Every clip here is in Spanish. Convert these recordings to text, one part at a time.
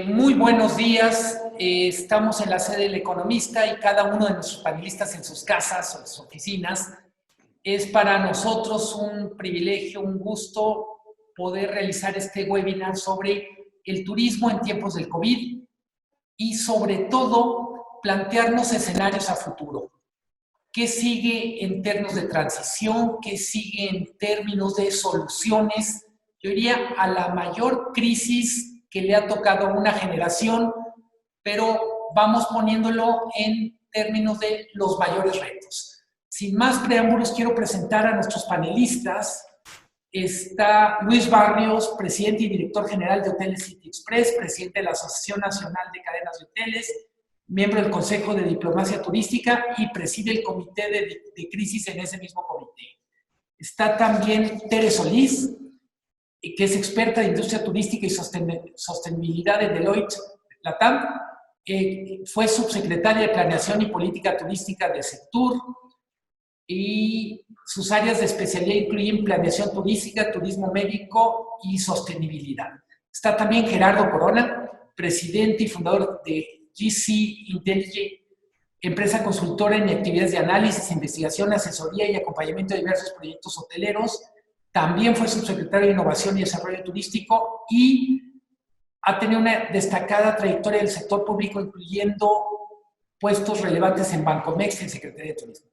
Muy buenos días. Estamos en la sede del Economista y cada uno de nuestros panelistas en sus casas o en sus oficinas. Es para nosotros un privilegio, un gusto poder realizar este webinar sobre el turismo en tiempos del COVID y sobre todo plantearnos escenarios a futuro. ¿Qué sigue en términos de transición? ¿Qué sigue en términos de soluciones? Yo diría a la mayor crisis que le ha tocado a una generación, pero vamos poniéndolo en términos de los mayores retos. Sin más preámbulos, quiero presentar a nuestros panelistas. Está Luis Barrios, presidente y director general de Hoteles City Express, presidente de la Asociación Nacional de Cadenas de Hoteles, miembro del Consejo de Diplomacia Turística y preside el Comité de Crisis en ese mismo comité. Está también Tere Solís, que es experta de industria turística y sostenibilidad de Deloitte Latam. Fue subsecretaria de Planeación y Política Turística de Sectur, y sus áreas de especialidad incluyen planeación turística, turismo médico y sostenibilidad. Está también Gerardo Corona, presidente y fundador de GC Intelligence, empresa consultora en actividades de análisis, investigación, asesoría y acompañamiento de diversos proyectos hoteleros. También fue subsecretario de Innovación y Desarrollo Turístico y ha tenido una destacada trayectoria del sector público, incluyendo puestos relevantes en Bancomext y en Secretaría de Turismo.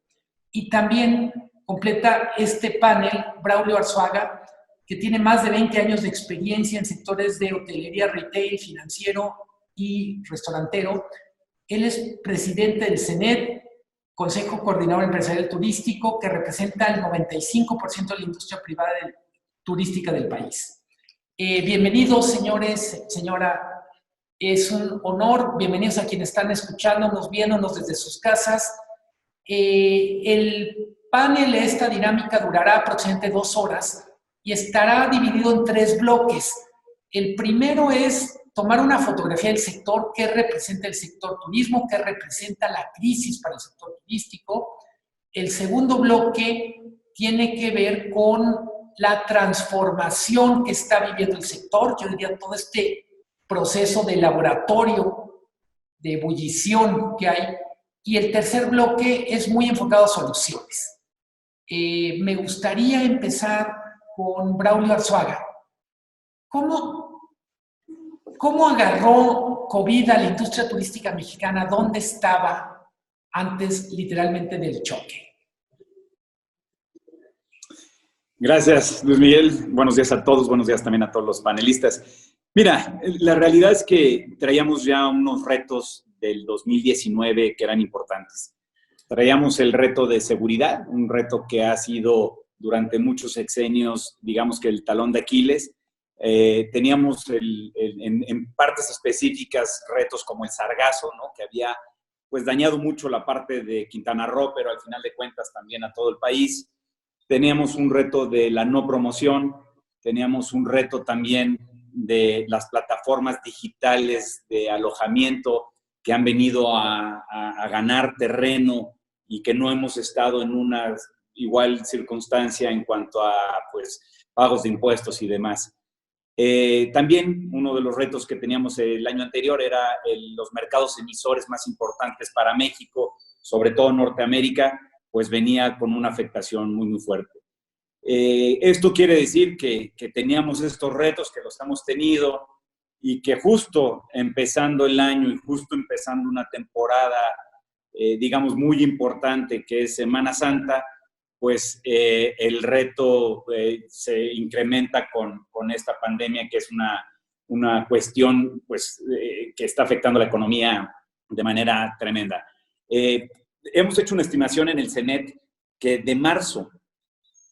Y también completa este panel Braulio Arzuaga, que tiene más de 20 años de experiencia en sectores de hotelería, retail, financiero y restaurantero. Él es presidente del CENET, Consejo Coordinador Empresarial Turístico, que representa el 95% de la industria privada turística del país. Bienvenidos, señores, señora. Es un honor. Bienvenidos a quienes están escuchándonos, viéndonos desde sus casas. El panel, esta dinámica, durará aproximadamente 2 horas y estará dividido en 3 bloques. El primero es tomar una fotografía del sector, qué representa el sector turismo, qué representa la crisis para el sector turístico. El segundo bloque tiene que ver con la transformación que está viviendo el sector, yo diría todo este proceso de laboratorio, de ebullición que hay. Y el tercer bloque es muy enfocado a soluciones. Me gustaría empezar con Braulio Arzuaga. ¿Cómo agarró COVID a la industria turística mexicana? ¿Dónde estaba antes, literalmente, del choque? Gracias, Luis Miguel. Buenos días a todos, buenos días también a todos los panelistas. Mira, la realidad es que traíamos ya unos retos del 2019 que eran importantes. Traíamos el reto de seguridad, un reto que ha sido durante muchos sexenios, digamos que el talón de Aquiles. Teníamos en partes específicas retos como el sargazo, ¿no? Que había pues dañado mucho la parte de Quintana Roo, pero al final de cuentas también a todo el país. Teníamos un reto de la no promoción, teníamos un reto también de las plataformas digitales de alojamiento que han venido a ganar terreno y que no hemos estado en una igual circunstancia en cuanto a pues, pagos de impuestos y demás. También uno de los retos que teníamos el año anterior era los mercados emisores más importantes para México, sobre todo Norteamérica, pues venía con una afectación muy, muy fuerte. Esto quiere decir que teníamos estos retos, que los hemos tenido y que justo empezando el año y justo empezando una temporada, digamos, muy importante que es Semana Santa, pues el reto se incrementa con esta pandemia, que es una cuestión pues, que está afectando la economía de manera tremenda. Hemos hecho una estimación en el CENET que de marzo,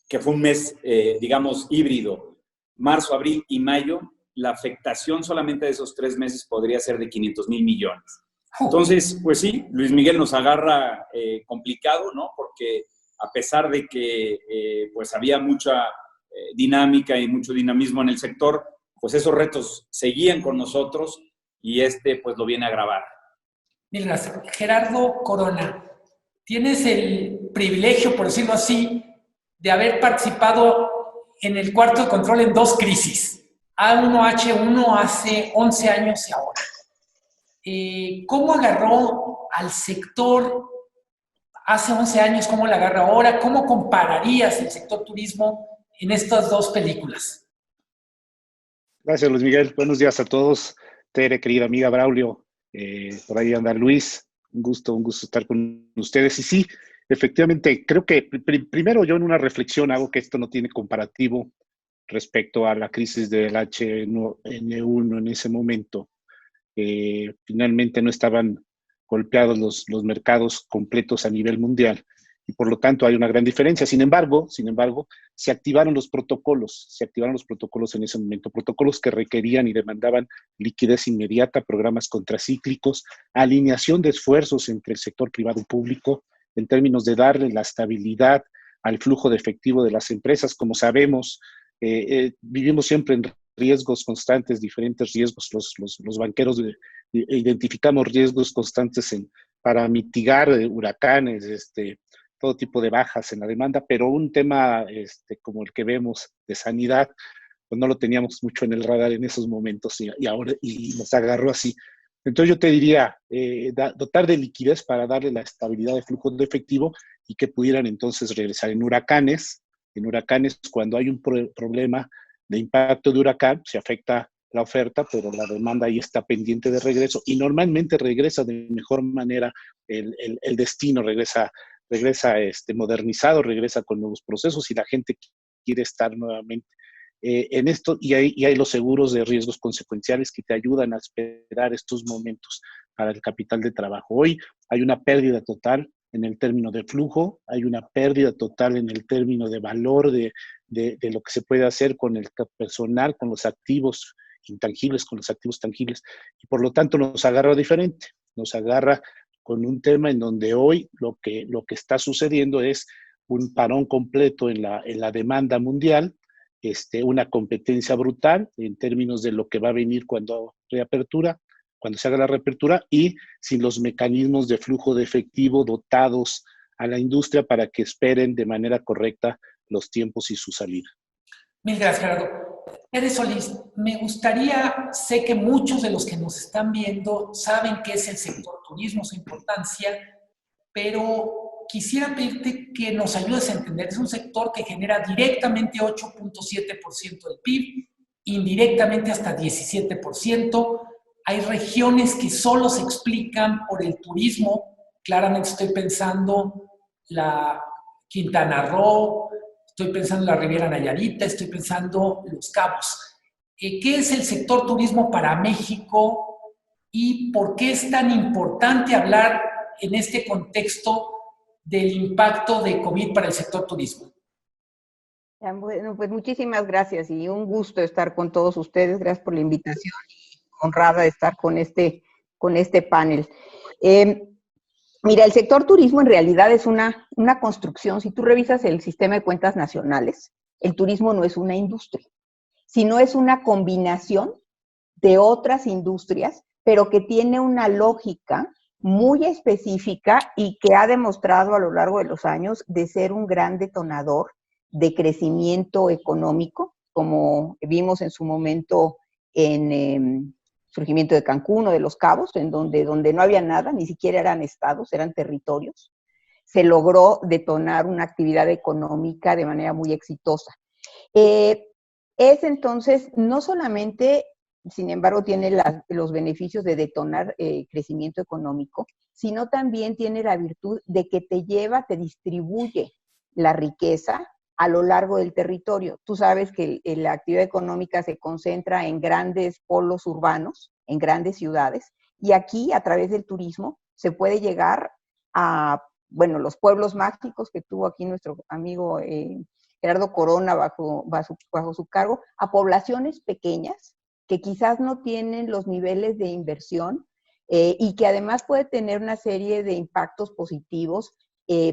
que fue un mes, digamos, híbrido, marzo, abril y mayo, la afectación solamente de esos 3 meses podría ser de 500,000 millones. Entonces, pues sí, Luis Miguel nos agarra complicado, ¿no? Porque a pesar de que pues había mucha dinámica y mucho dinamismo en el sector, pues esos retos seguían con nosotros y pues lo viene a agravar. Mil gracias. Gerardo Corona, tienes el privilegio, por decirlo así, de haber participado en el cuarto de control en 2 crisis. A1H1 hace 11 años y ahora. ¿Cómo agarró al sector hace 11 años? ¿Cómo la agarra ahora? ¿Cómo compararías el sector turismo en estas dos películas? Gracias, Luis Miguel. Buenos días a todos. Tere, querida amiga Braulio, por ahí anda Luis. Un gusto estar con ustedes. Y sí, efectivamente, creo que primero yo en una reflexión hago que esto no tiene comparativo respecto a la crisis del H1N1 en ese momento. Finalmente no estaban golpeados los mercados completos a nivel mundial y por lo tanto hay una gran diferencia. Sin embargo, se activaron los protocolos en ese momento, protocolos que requerían y demandaban liquidez inmediata, programas contracíclicos, alineación de esfuerzos entre el sector privado y público en términos de darle la estabilidad al flujo de efectivo de las empresas. Como sabemos, vivimos siempre en riesgos constantes, diferentes riesgos. Los banqueros identificamos riesgos constantes para mitigar huracanes, todo tipo de bajas en la demanda, pero un tema como el que vemos de sanidad, pues no lo teníamos mucho en el radar en esos momentos y ahora nos agarró así. Entonces yo te diría, dotar de liquidez para darle la estabilidad de flujo de efectivo y que pudieran entonces regresar en huracanes, cuando hay un problema de impacto de huracán, se afecta la oferta, pero la demanda ahí está pendiente de regreso y normalmente regresa de mejor manera el destino, regresa modernizado, regresa con nuevos procesos y la gente quiere estar nuevamente en esto y hay los seguros de riesgos consecuenciales que te ayudan a esperar estos momentos para el capital de trabajo. Hoy hay una pérdida total en el término de flujo, hay una pérdida total en el término de valor de lo que se puede hacer con el personal, con los activos intangibles, con los activos tangibles, y por lo tanto nos agarra diferente, nos agarra con un tema en donde hoy lo que está sucediendo es un parón completo en la demanda mundial, una competencia brutal en términos de lo que va a venir cuando se haga la reapertura y sin los mecanismos de flujo de efectivo dotados a la industria para que esperen de manera correcta los tiempos y su salida. Mil gracias, Gerardo. Tere Solís, me gustaría, sé que muchos de los que nos están viendo saben qué es el sector turismo, su importancia, pero quisiera pedirte que nos ayudes a entender. Es un sector que genera directamente 8.7% del PIB, indirectamente hasta 17%. Hay regiones que solo se explican por el turismo. Claramente estoy pensando la Quintana Roo, estoy pensando en la Riviera Nayarita, estoy pensando en Los Cabos. ¿Qué es el sector turismo para México y por qué es tan importante hablar en este contexto del impacto de COVID para el sector turismo? Bueno, pues muchísimas gracias y un gusto estar con todos ustedes. Gracias por la invitación y honrada de estar con este panel. Mira, el sector turismo en realidad es una construcción. Si tú revisas el sistema de cuentas nacionales, el turismo no es una industria, sino es una combinación de otras industrias, pero que tiene una lógica muy específica y que ha demostrado a lo largo de los años de ser un gran detonador de crecimiento económico, como vimos en su momento en surgimiento de Cancún o de Los Cabos, en donde no había nada, ni siquiera eran estados, eran territorios. Se logró detonar una actividad económica de manera muy exitosa. Es entonces, no solamente, sin embargo, tiene los beneficios de detonar crecimiento económico, sino también tiene la virtud de que te distribuye la riqueza a lo largo del territorio. Tú sabes que la actividad económica se concentra en grandes polos urbanos, en grandes ciudades, y aquí, a través del turismo, se puede llegar a, bueno, los pueblos mágicos que tuvo aquí nuestro amigo Gerardo Corona bajo su cargo, a poblaciones pequeñas que quizás no tienen los niveles de inversión y que además puede tener una serie de impactos positivos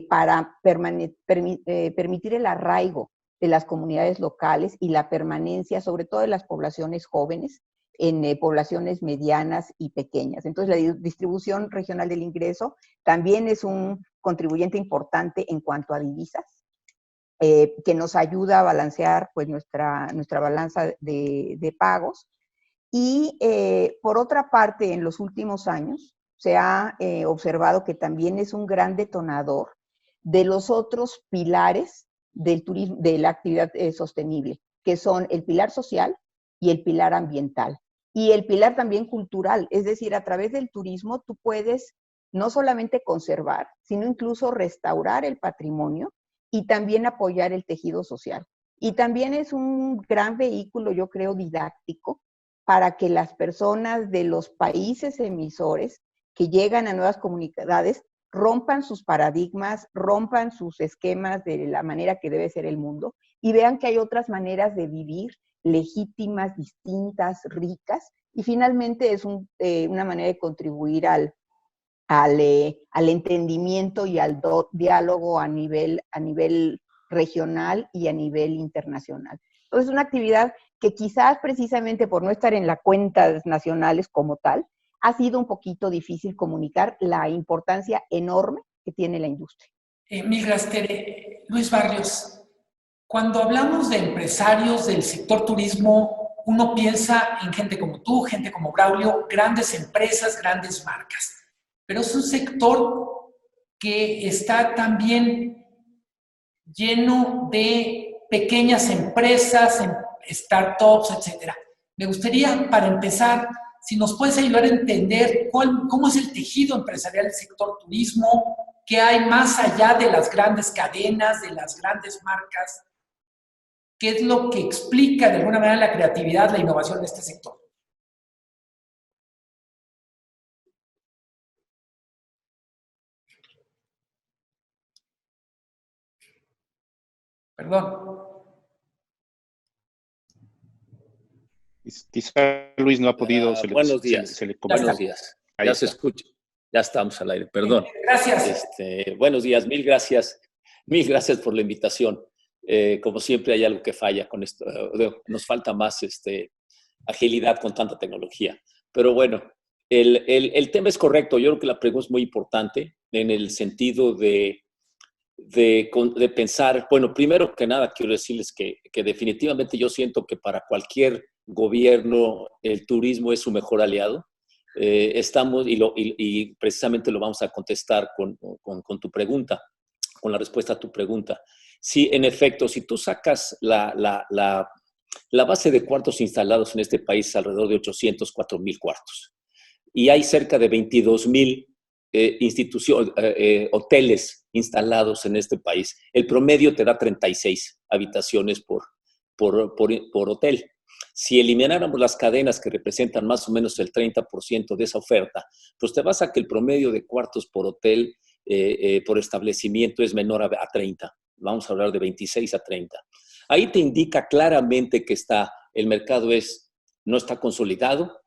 para permitir el arraigo de las comunidades locales y la permanencia, sobre todo de las poblaciones jóvenes, en poblaciones medianas y pequeñas. Entonces, la distribución regional del ingreso también es un contribuyente importante en cuanto a divisas. que nos ayuda a balancear pues, nuestra balanza de pagos. Y por otra parte, en los últimos años se ha observado que también es un gran detonador de los otros pilares del turismo, de la actividad sostenible, que son el pilar social y el pilar ambiental. Y el pilar también cultural, es decir, a través del turismo tú puedes no solamente conservar, sino incluso restaurar el patrimonio y también apoyar el tejido social. Y también es un gran vehículo, yo creo, didáctico para que las personas de los países emisores que llegan a nuevas comunidades rompan sus paradigmas, rompan sus esquemas de la manera que debe ser el mundo y vean que hay otras maneras de vivir legítimas, distintas, ricas, y finalmente es una manera de contribuir al entendimiento y al diálogo a nivel regional y a nivel internacional. Entonces, es una actividad que quizás precisamente por no estar en las cuentas nacionales como tal, ha sido un poquito difícil comunicar la importancia enorme que tiene la industria. Mil gracias, Tere. Luis Barrios, cuando hablamos de empresarios del sector turismo, uno piensa en gente como tú, gente como Braulio, grandes empresas, grandes marcas. Pero es un sector que está también lleno de pequeñas empresas, startups, etc. Me gustaría, para empezar, si nos puedes ayudar a entender cómo es el tejido empresarial del sector turismo, qué hay más allá de las grandes cadenas, de las grandes marcas, qué es lo que explica de alguna manera la creatividad, la innovación de este sector. Perdón. Quizá Luis no ha podido. Buenos días. Buenos días. Ya se escucha. Ya estamos al aire. Perdón. Gracias. Buenos días. Mil gracias. Mil gracias por la invitación. Como siempre hay algo que falla con esto. Nos falta más agilidad con tanta tecnología. Pero bueno, el tema es correcto. Yo creo que la pregunta es muy importante en el sentido de pensar. Bueno, primero que nada quiero decirles que definitivamente yo siento que para cualquier gobierno el turismo es su mejor aliado. Estamos, y precisamente lo vamos a contestar con tu pregunta, con la respuesta a tu pregunta. Sí, en efecto, si tú sacas la base de cuartos instalados en este país, alrededor de 804,000 cuartos, y hay cerca de 22,000 hoteles instalados en este país. El promedio te da 36 habitaciones por hotel. Si elimináramos las cadenas que representan más o menos el 30% de esa oferta, pues te vas a que el promedio de cuartos por hotel, por establecimiento, es menor a 30. Vamos a hablar de 26 a 30. Ahí te indica claramente que el mercado no está consolidado,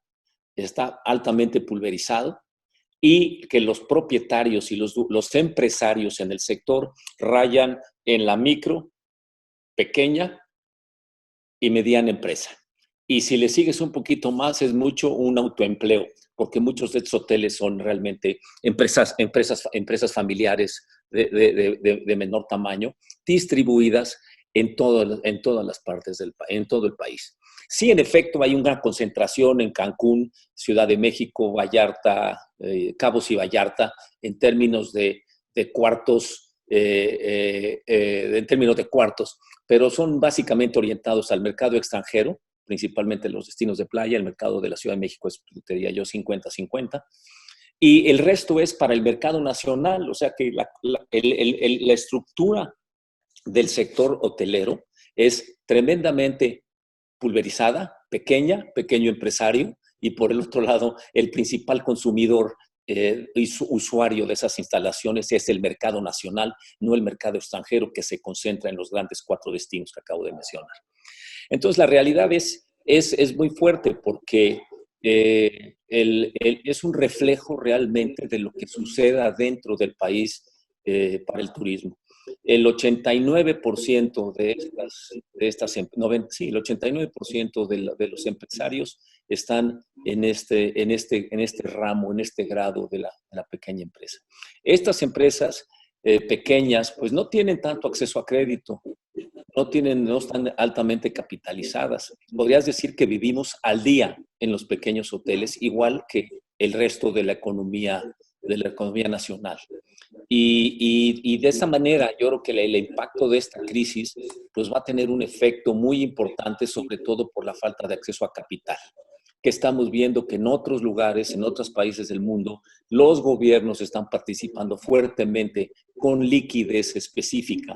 está altamente pulverizado, y que los propietarios y los empresarios en el sector rayan en la micro, pequeña y mediana empresa. Y si le sigues un poquito más, es mucho un autoempleo, porque muchos de estos hoteles son realmente empresas familiares de menor tamaño, distribuidas en todas las partes en todo el país. Sí, en efecto, hay una concentración en Cancún, Ciudad de México, Vallarta, Cabos y Vallarta, en términos de cuartos, pero son básicamente orientados al mercado extranjero, principalmente los destinos de playa. El mercado de la Ciudad de México es, diría yo, 50-50. Y el resto es para el mercado nacional, o sea que la estructura del sector hotelero es tremendamente pulverizada, pequeño empresario, y por el otro lado, el principal consumidor y usuario de esas instalaciones es el mercado nacional, no el mercado extranjero que se concentra en los grandes 4 destinos que acabo de mencionar. Entonces, la realidad es muy fuerte porque es un reflejo realmente de lo que suceda dentro del país para el turismo. El 89% el 89% de los empresarios están en este ramo, en este grado de la pequeña empresa. Estas empresas pequeñas, pues no tienen tanto acceso a crédito, no están altamente capitalizadas. Podrías decir que vivimos al día en los pequeños hoteles, igual que el resto de la economía nacional. Y de esa manera, yo creo que el impacto de esta crisis pues va a tener un efecto muy importante, sobre todo por la falta de acceso a capital, que estamos viendo que en otros lugares, en otros países del mundo, los gobiernos están participando fuertemente con liquidez específica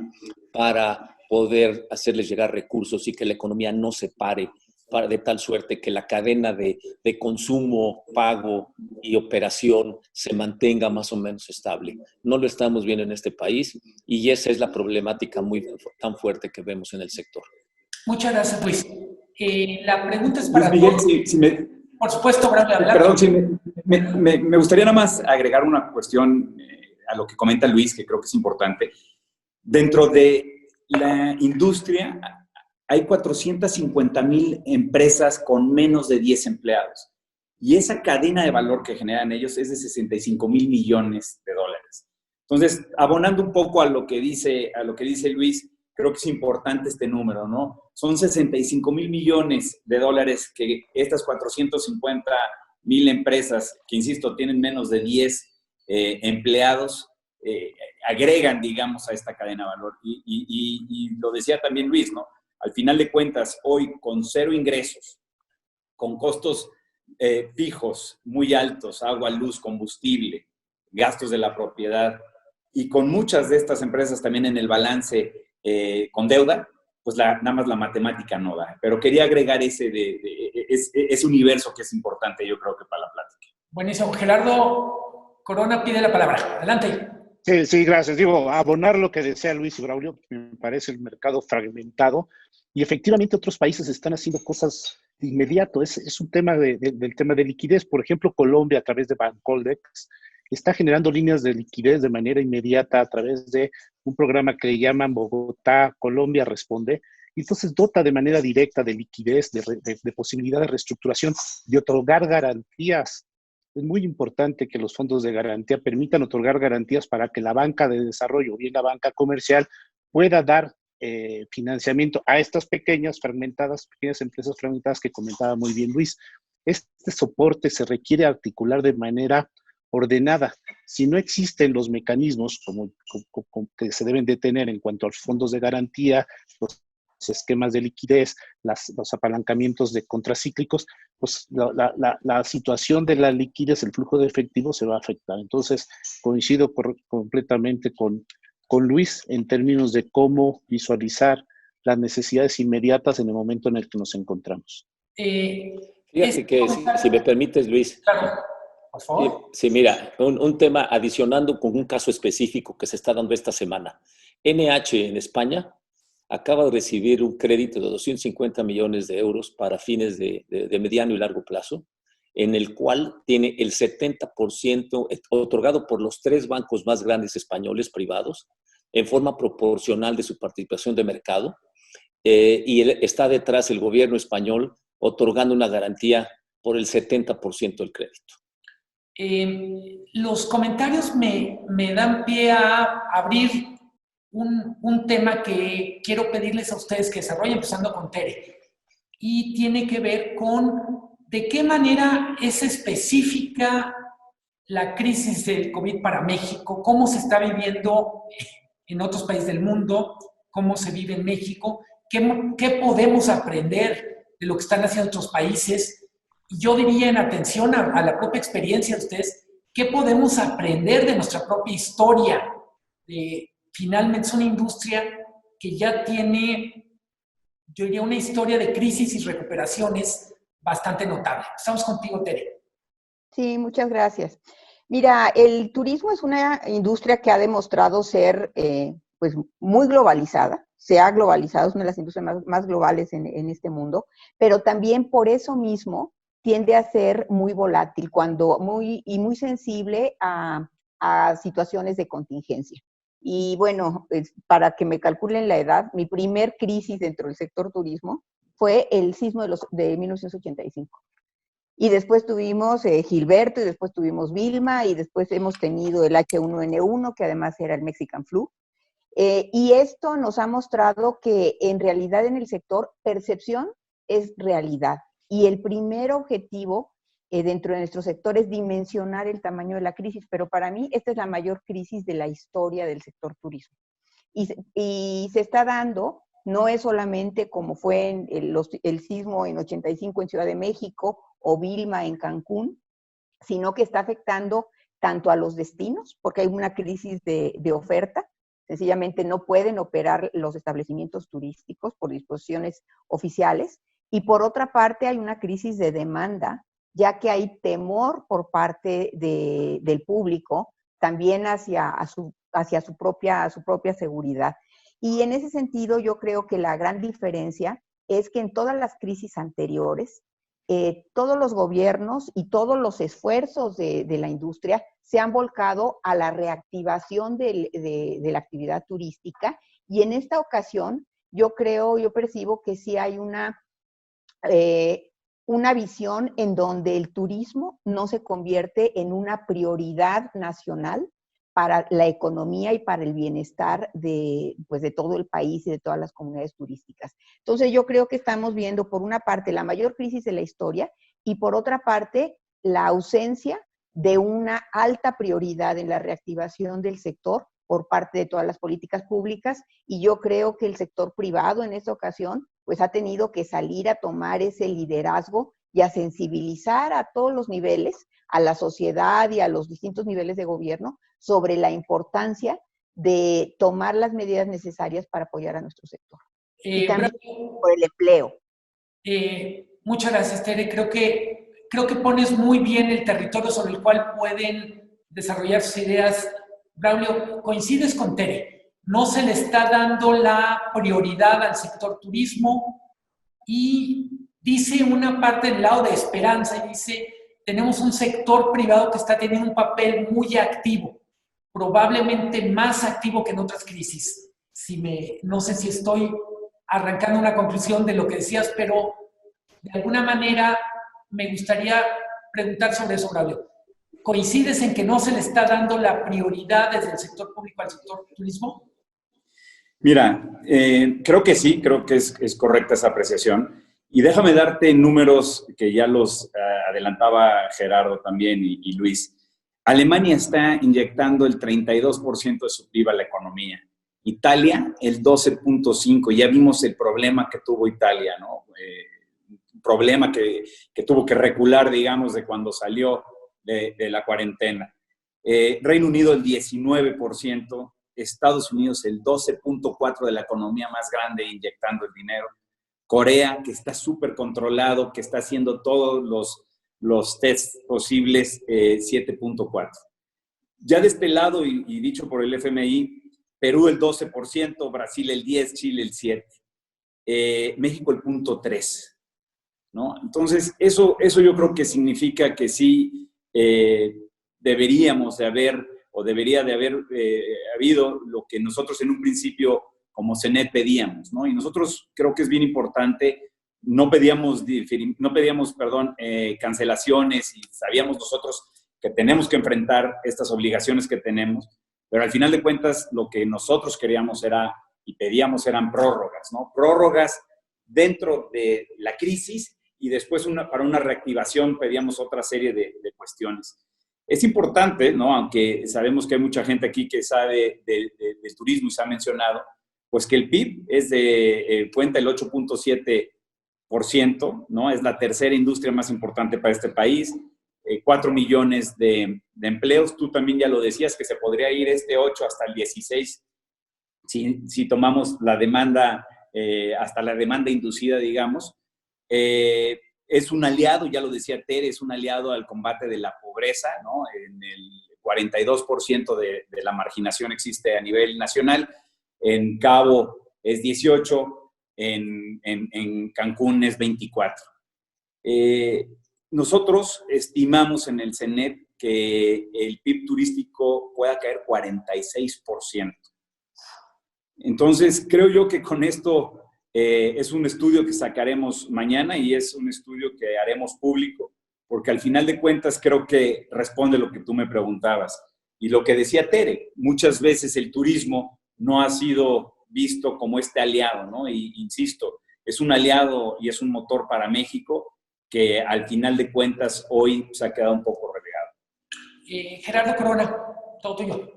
para poder hacerles llegar recursos y que la economía no se pare, de tal suerte que la cadena de consumo, pago y operación se mantenga más o menos estable. No lo estamos viendo en este país y esa es la problemática tan fuerte que vemos en el sector. Muchas gracias, Luis. La pregunta es Luis para Miguel, todos. Por supuesto, Braulio, adelante. Perdón, sí, me gustaría nada más agregar una cuestión a lo que comenta Luis, que creo que es importante. Dentro de la industria hay 450,000 empresas con menos de 10 empleados. Y esa cadena de valor que generan ellos es de 65,000 millones de dólares. Entonces, abonando un poco a lo que dice Luis, creo que es importante este número, ¿no? Son 65,000 millones de dólares que estas 450,000 empresas, que insisto, tienen menos de 10 empleados, agregan, digamos, a esta cadena de valor. Y lo decía también Luis, ¿no? Al final de cuentas, hoy con cero ingresos, con costos fijos muy altos, agua, luz, combustible, gastos de la propiedad, y con muchas de estas empresas también en el balance con deuda, pues nada más la matemática no da. Pero quería agregar ese universo que es importante, yo creo que para la plática. Buenísimo. Gerardo Corona pide la palabra. Adelante. Sí, gracias. Digo, abonar lo que decía Luis y Braulio, me parece el mercado fragmentado y efectivamente otros países están haciendo cosas de inmediato. Es un tema del tema de liquidez. Por ejemplo, Colombia a través de Bancoldex está generando líneas de liquidez de manera inmediata a través de un programa que le llaman Bogotá, Colombia Responde, y entonces dota de manera directa de liquidez, de posibilidad de reestructuración, de otorgar garantías. Es muy importante que los fondos de garantía permitan otorgar garantías para que la banca de desarrollo o bien la banca comercial pueda dar financiamiento a estas pequeñas empresas fragmentadas que comentaba muy bien Luis. Este soporte se requiere articular de manera ordenada. Si no existen los mecanismos como que se deben de tener en cuanto a los fondos de garantía, los esquemas de liquidez, los apalancamientos de contracíclicos, pues la situación de la liquidez, el flujo de efectivo se va a afectar. Entonces, coincido completamente con Luis en términos de cómo visualizar las necesidades inmediatas en el momento en el que nos encontramos. Fíjate que, si me permites, Luis. Claro, por favor. Sí, mira, un tema adicionando con un caso específico que se está dando esta semana. NH en España acaba de recibir un crédito de 250 millones de euros para fines de mediano y largo plazo, en el cual tiene el 70% otorgado por los 3 bancos más grandes españoles privados, en forma proporcional de su participación de mercado, y está detrás el gobierno español otorgando una garantía por el 70% del crédito. Los comentarios me dan pie a abrir un tema que quiero pedirles a ustedes que desarrollen, empezando con Tere, y tiene que ver con de qué manera es específica la crisis del COVID para México, cómo se está viviendo en otros países del mundo, cómo se vive en México, qué podemos aprender de lo que están haciendo otros países. Y yo diría, en atención a la propia experiencia de ustedes, ¿qué podemos aprender de nuestra propia historia? Finalmente es una industria que ya tiene, yo diría, una historia de crisis y recuperaciones bastante notable. Estamos contigo, Tere. Sí, muchas gracias. Mira, el turismo es una industria que ha demostrado ser pues muy globalizada. Se ha globalizado, es una de las industrias más globales en este mundo, pero también por eso mismo tiende a ser muy volátil y muy sensible a situaciones de contingencia. Y bueno, para que me calculen la edad, mi primer crisis dentro del sector turismo fue el sismo de 1985. Y después tuvimos Gilberto, y después tuvimos Vilma, y después hemos tenido el H1N1, que además era el Mexican Flu. Y esto nos ha mostrado que en realidad en el sector percepción es realidad. Y el primer objetivo dentro de nuestro sector es dimensionar el tamaño de la crisis, pero para mí esta es la mayor crisis de la historia del sector turismo. Y se está dando, no es solamente como fue en el sismo en 85 en Ciudad de México o Vilma en Cancún, sino que está afectando tanto a los destinos, porque hay una crisis de oferta, sencillamente no pueden operar los establecimientos turísticos por disposiciones oficiales, y por otra parte hay una crisis de demanda, ya que hay temor por parte del público también hacia su propia seguridad. Y en ese sentido yo creo que la gran diferencia es que en todas las crisis anteriores, todos los gobiernos y todos los esfuerzos de la industria se han volcado a la reactivación de la actividad turística, y en esta ocasión yo percibo que sí hay una visión en donde el turismo no se convierte en una prioridad nacional para la economía y para el bienestar de todo el país y de todas las comunidades turísticas. Entonces yo creo que estamos viendo por una parte la mayor crisis de la historia y por otra parte la ausencia de una alta prioridad en la reactivación del sector por parte de todas las políticas públicas, y yo creo que el sector privado en esta ocasión pues ha tenido que salir a tomar ese liderazgo y a sensibilizar a todos los niveles, a la sociedad y a los distintos niveles de gobierno sobre la importancia de tomar las medidas necesarias para apoyar a nuestro sector. Y también por el empleo. Muchas gracias, Tere. Creo que pones muy bien el territorio sobre el cual pueden desarrollar sus ideas. Braulio, coincides con Tere. No se le está dando la prioridad al sector turismo, y dice una parte del lado de esperanza, y dice, tenemos un sector privado que está teniendo un papel muy activo, probablemente más activo que en otras crisis. No sé si estoy arrancando una conclusión de lo que decías, pero de alguna manera me gustaría preguntar sobre eso, Braulio. ¿Coincides en que no se le está dando la prioridad desde el sector público al sector turismo? Mira, creo que sí, creo que es correcta esa apreciación. Y déjame darte números que ya los adelantaba Gerardo también y Luis. Alemania está inyectando el 32% de su PIB a la economía. Italia, el 12.5%. Ya vimos el problema que tuvo Italia, ¿no? Un problema que tuvo que recular, digamos, de cuando salió de la cuarentena. Reino Unido, el 19%. Estados Unidos, el 12.4% de la economía más grande inyectando el dinero. Corea, que está súper controlado, que está haciendo todos los tests posibles, 7.4%. Ya de este lado, y dicho por el FMI, Perú el 12%, Brasil el 10%, Chile el 7%, México el 0.3%, ¿no? Entonces, eso yo creo que significa que sí deberíamos de haber, o debería de haber habido lo que nosotros en un principio como CENET pedíamos, ¿no? Y nosotros creo que es bien importante, no pedíamos cancelaciones, y sabíamos nosotros que tenemos que enfrentar estas obligaciones que tenemos, pero al final de cuentas lo que nosotros queríamos y pedíamos eran prórrogas, ¿no? Prórrogas dentro de la crisis, y después para una reactivación pedíamos otra serie de cuestiones. Es importante, ¿no? Aunque sabemos que hay mucha gente aquí que sabe del turismo y se ha mencionado, pues que el PIB cuenta el 8.7%, ¿no? Es la tercera industria más importante para este país, 4 millones de empleos. Tú también ya lo decías, que se podría ir 8 hasta el 16 si tomamos la demanda, hasta la demanda inducida, digamos. Es un aliado, ya lo decía Tere, es un aliado al combate de la pobreza, ¿no? En el 42% de la marginación existe a nivel nacional. En Cabo es 18%, en Cancún es 24%. Nosotros estimamos en el CENET que el PIB turístico pueda caer 46%. Entonces, creo yo que con esto es un estudio que sacaremos mañana, y es un estudio que haremos público, porque al final de cuentas creo que responde lo que tú me preguntabas. Y lo que decía Tere, muchas veces el turismo no ha sido visto como este aliado, ¿no? Y insisto, es un aliado y es un motor para México que al final de cuentas hoy se ha quedado un poco relegado. Gerardo Corona, todo tuyo.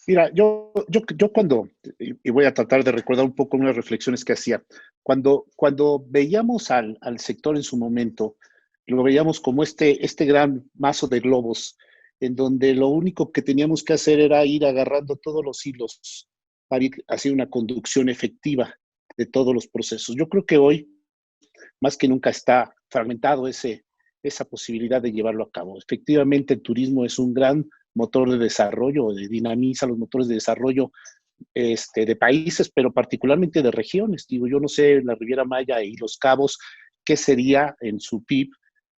Mira, yo cuando, y voy a tratar de recordar un poco unas reflexiones que hacía, cuando veíamos al sector en su momento, lo veíamos como este gran mazo de globos, en donde lo único que teníamos que hacer era ir agarrando todos los hilos para ir haciendo una conducción efectiva de todos los procesos. Yo creo que hoy, más que nunca, está fragmentado esa posibilidad de llevarlo a cabo. Efectivamente, el turismo es un gran motor de desarrollo, dinamiza los motores de desarrollo de países, pero particularmente de regiones. Digo, yo no sé, la Riviera Maya y Los Cabos, ¿qué sería en su PIB,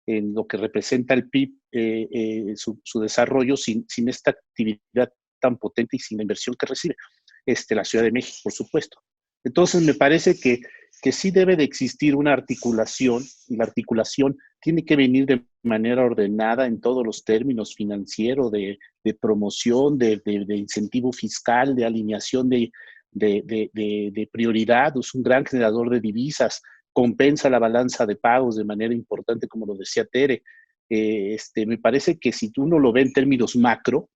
en lo que representa el PIB, su desarrollo sin esta actividad tan potente y sin la inversión que recibe? La Ciudad de México, por supuesto. Entonces, me parece que sí debe de existir una articulación, y la articulación tiene que venir de manera ordenada en todos los términos financieros, de promoción, de incentivo fiscal, de alineación de prioridad. Es un gran generador de divisas, compensa la balanza de pagos de manera importante, como lo decía Tere. Me parece que si uno lo ve en términos macro,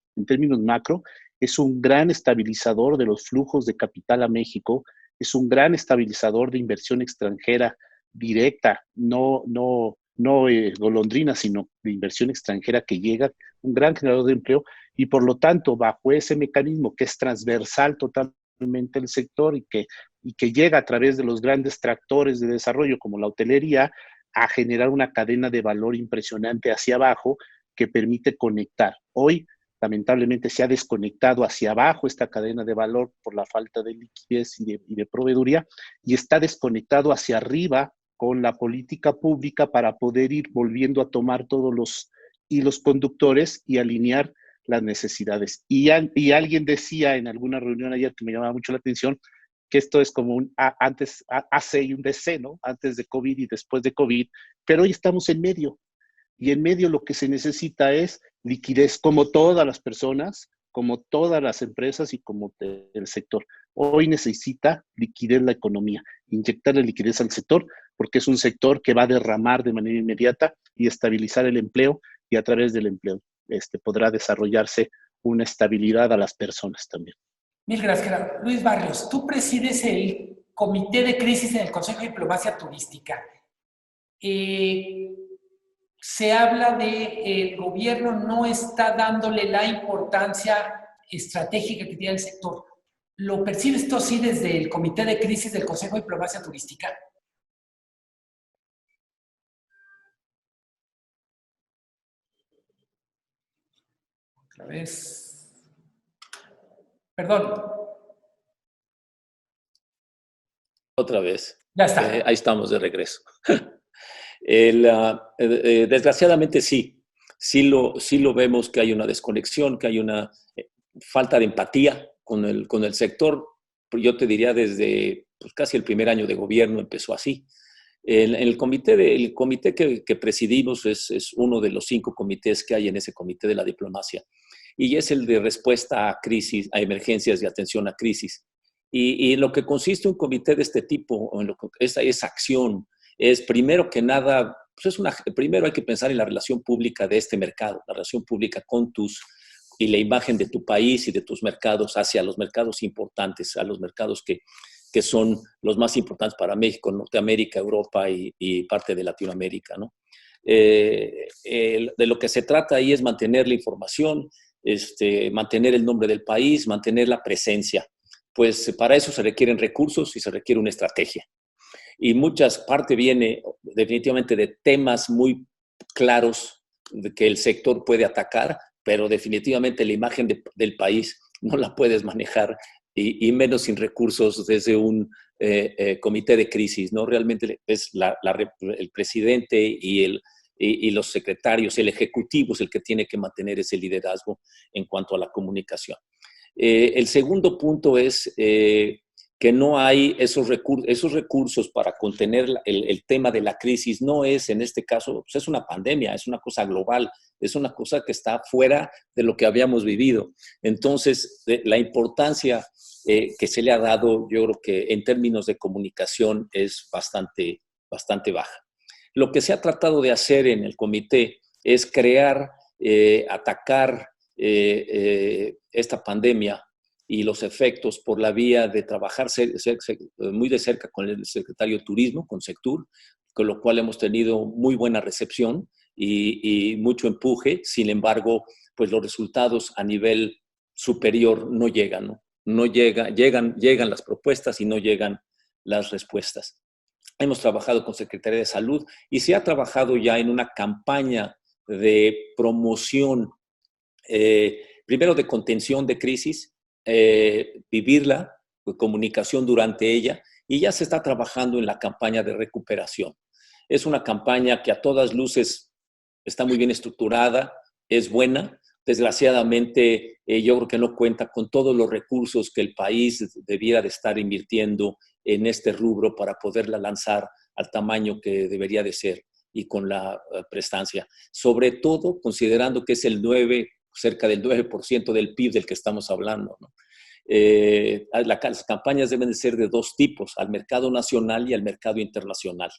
es un gran estabilizador de los flujos de capital a México, es un gran estabilizador de inversión extranjera directa, no golondrina, sino de inversión extranjera que llega, un gran generador de empleo, y por lo tanto, bajo ese mecanismo que es transversal totalmente el sector y que llega a través de los grandes tractores de desarrollo como la hotelería, a generar una cadena de valor impresionante hacia abajo que permite conectar. Hoy, lamentablemente, se ha desconectado hacia abajo esta cadena de valor por la falta de liquidez y de proveeduría, y está desconectado hacia arriba con la política pública para poder ir volviendo a tomar todos los hilos conductores y alinear las necesidades. Y alguien decía en alguna reunión ayer que me llamaba mucho la atención, que esto es como un AC y un DC, ¿no? Antes de COVID y después de COVID, pero hoy estamos en medio. Y en medio lo que se necesita es liquidez, como todas las personas, como todas las empresas y como el sector. Hoy necesita liquidez la economía, inyectarle liquidez al sector, porque es un sector que va a derramar de manera inmediata y estabilizar el empleo, y a través del empleo podrá desarrollarse una estabilidad a las personas también. Mil gracias, Gerardo. Luis Barrios, tú presides el Comité de Crisis en el Consejo de Diplomacia Turística. Se habla de el gobierno no está dándole la importancia estratégica que tiene el sector. ¿Lo percibes tú así desde el Comité de Crisis del Consejo de Diplomacia Turística? Otra vez. Perdón. Otra vez. Ya está. Ahí estamos de regreso. Desgraciadamente sí lo vemos, que hay una desconexión, que hay una falta de empatía con el sector. Yo te diría desde casi el primer año de gobierno empezó así. El comité que presidimos es uno de los 5 comités que hay en ese comité de la diplomacia, y es el de respuesta a crisis, a emergencias y atención a crisis. Y en lo que consiste un comité de este tipo, en lo que esa acción, es primero que nada, primero hay que pensar en la relación pública de este mercado, la relación pública y la imagen de tu país y de tus mercados hacia los mercados importantes, a los mercados que son los más importantes para México, Norteamérica, Europa y parte de Latinoamérica, ¿no? De lo que se trata ahí es mantener la información, mantener el nombre del país, mantener la presencia. Pues para eso se requieren recursos y se requiere una estrategia. Y parte viene definitivamente de temas muy claros que el sector puede atacar, pero definitivamente la imagen del país no la puedes manejar, y menos sin recursos desde un comité de crisis, ¿no? Realmente es el presidente y los secretarios, el ejecutivo es el que tiene que mantener ese liderazgo en cuanto a la comunicación. El segundo punto es que que no hay esos recursos para contener el tema de la crisis. No es, en este caso, pues es una pandemia, es una cosa global, es una cosa que está fuera de lo que habíamos vivido. Entonces, la importancia que se le ha dado, yo creo que en términos de comunicación es bastante baja. Lo que se ha tratado de hacer en el comité es atacar esta pandemia y los efectos por la vía de trabajar muy de cerca con el secretario de Turismo, con Sectur, con lo cual hemos tenido muy buena recepción y mucho empuje. Sin embargo, pues los resultados a nivel superior no llegan, ¿no? Llegan las propuestas y no llegan las respuestas. Hemos trabajado con Secretaría de Salud y se ha trabajado ya en una campaña de promoción, primero de contención de crisis, vivirla, comunicación durante ella, y ya se está trabajando en la campaña de recuperación. Es una campaña que a todas luces está muy bien estructurada, es buena. Desgraciadamente, yo creo que no cuenta con todos los recursos que el país debiera de estar invirtiendo en este rubro para poderla lanzar al tamaño que debería de ser y con la prestancia. Sobre todo considerando que es cerca del 9% del PIB del que estamos hablando, ¿no? Las campañas deben de ser de dos tipos, al mercado nacional y al mercado internacional.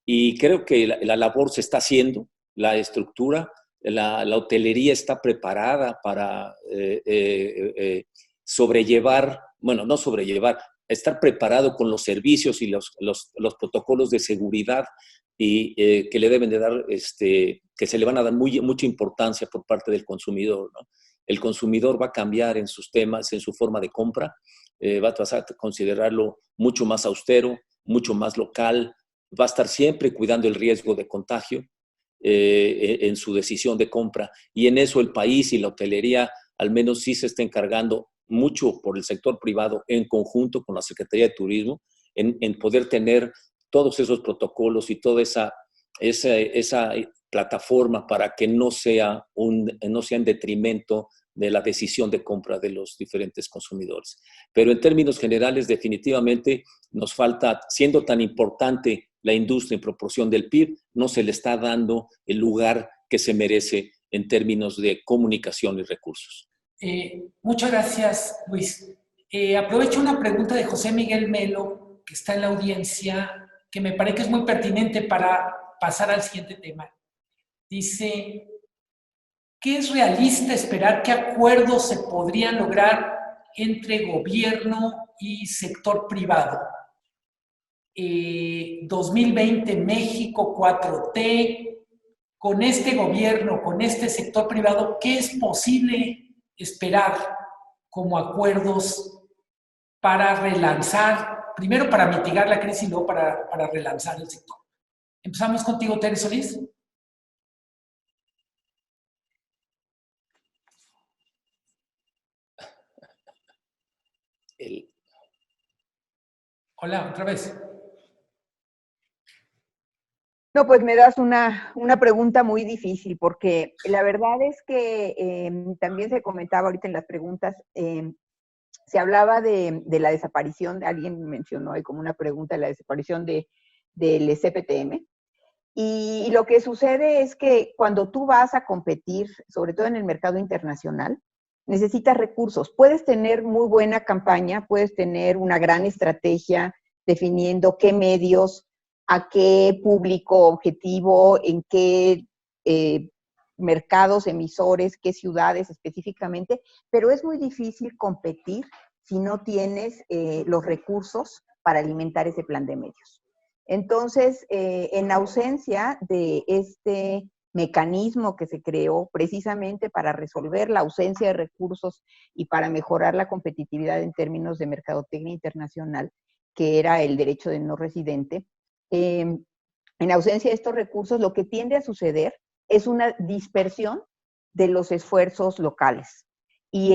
Y creo que la labor se está haciendo, la estructura, la hotelería está preparada para estar preparado con los servicios y los protocolos de seguridad y que le deben de dar, que se le van a dar mucha importancia por parte del consumidor, ¿no? El consumidor va a cambiar en sus temas, en su forma de compra, va a pasar a considerarlo mucho más austero, mucho más local, va a estar siempre cuidando el riesgo de contagio en su decisión de compra. Y en eso el país y la hotelería al menos sí se está encargando mucho por el sector privado en conjunto con la Secretaría de Turismo en poder tener todos esos protocolos y toda esa plataforma para que no sea en detrimento de la decisión de compra de los diferentes consumidores. Pero en términos generales, definitivamente nos falta, siendo tan importante la industria en proporción del PIB, no se le está dando el lugar que se merece en términos de comunicación y recursos. Muchas gracias, Luis. Aprovecho una pregunta de José Miguel Melo, que está en la audiencia, que me parece que es muy pertinente para pasar al siguiente tema. Dice, ¿qué es realista esperar? ¿Qué acuerdos se podrían lograr entre gobierno y sector privado? 2020 México 4T, con este gobierno, con este sector privado, ¿qué es posible esperar como acuerdos para relanzar, primero para mitigar la crisis y luego para relanzar el sector? Empezamos contigo, Tere Solís. Hola, otra vez. No, pues me das una pregunta muy difícil, porque la verdad es que también se comentaba ahorita en las preguntas, se hablaba de la desaparición, alguien mencionó ahí como una pregunta, la desaparición del CPTM. Y lo que sucede es que cuando tú vas a competir, sobre todo en el mercado internacional, necesitas recursos. Puedes tener muy buena campaña, puedes tener una gran estrategia definiendo qué medios, a qué público objetivo, en qué mercados emisores, qué ciudades específicamente, pero es muy difícil competir si no tienes los recursos para alimentar ese plan de medios. Entonces, en ausencia de este mecanismo que se creó precisamente para resolver la ausencia de recursos y para mejorar la competitividad en términos de mercadotecnia internacional, que era el derecho del no residente, en ausencia de estos recursos, lo que tiende a suceder es una dispersión de los esfuerzos locales y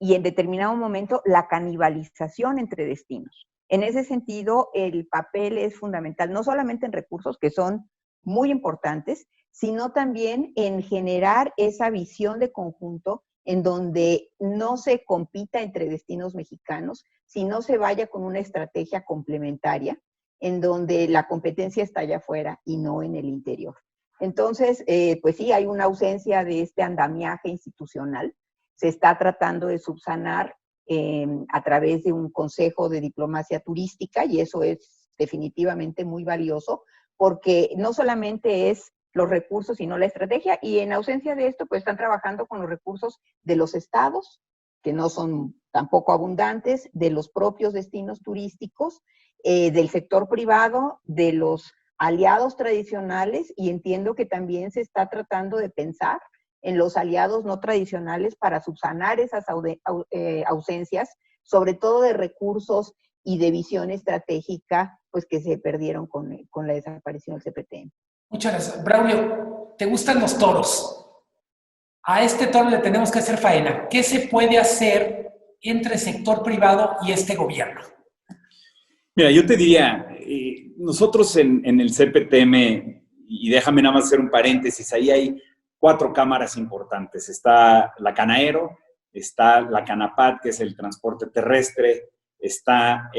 en determinado momento la canibalización entre destinos. En ese sentido, el papel es fundamental, no solamente en recursos, que son muy importantes, sino también en generar esa visión de conjunto en donde no se compita entre destinos mexicanos, si no se vaya con una estrategia complementaria en donde la competencia está allá afuera y no en el interior. Entonces, pues sí, hay una ausencia de este andamiaje institucional. Se está tratando de subsanar a través de un consejo de diplomacia turística, y eso es definitivamente muy valioso, porque no solamente es los recursos, sino la estrategia, y en ausencia de esto, pues están trabajando con los recursos de los estados, que no son tampoco abundantes, de los propios destinos turísticos, del sector privado, de los aliados tradicionales, y entiendo que también se está tratando de pensar en los aliados no tradicionales para subsanar esas ausencias, sobre todo de recursos y de visión estratégica, pues que se perdieron con la desaparición del CPTM. Muchas gracias. Braulio, ¿te gustan los toros? A este toro le tenemos que hacer faena. ¿Qué se puede hacer entre sector privado y este gobierno? Mira, yo te diría, nosotros en el CPTM, y déjame nada más hacer un paréntesis, ahí hay 4 cámaras importantes. Está la Canaero, está la Canapat, que es el transporte terrestre, está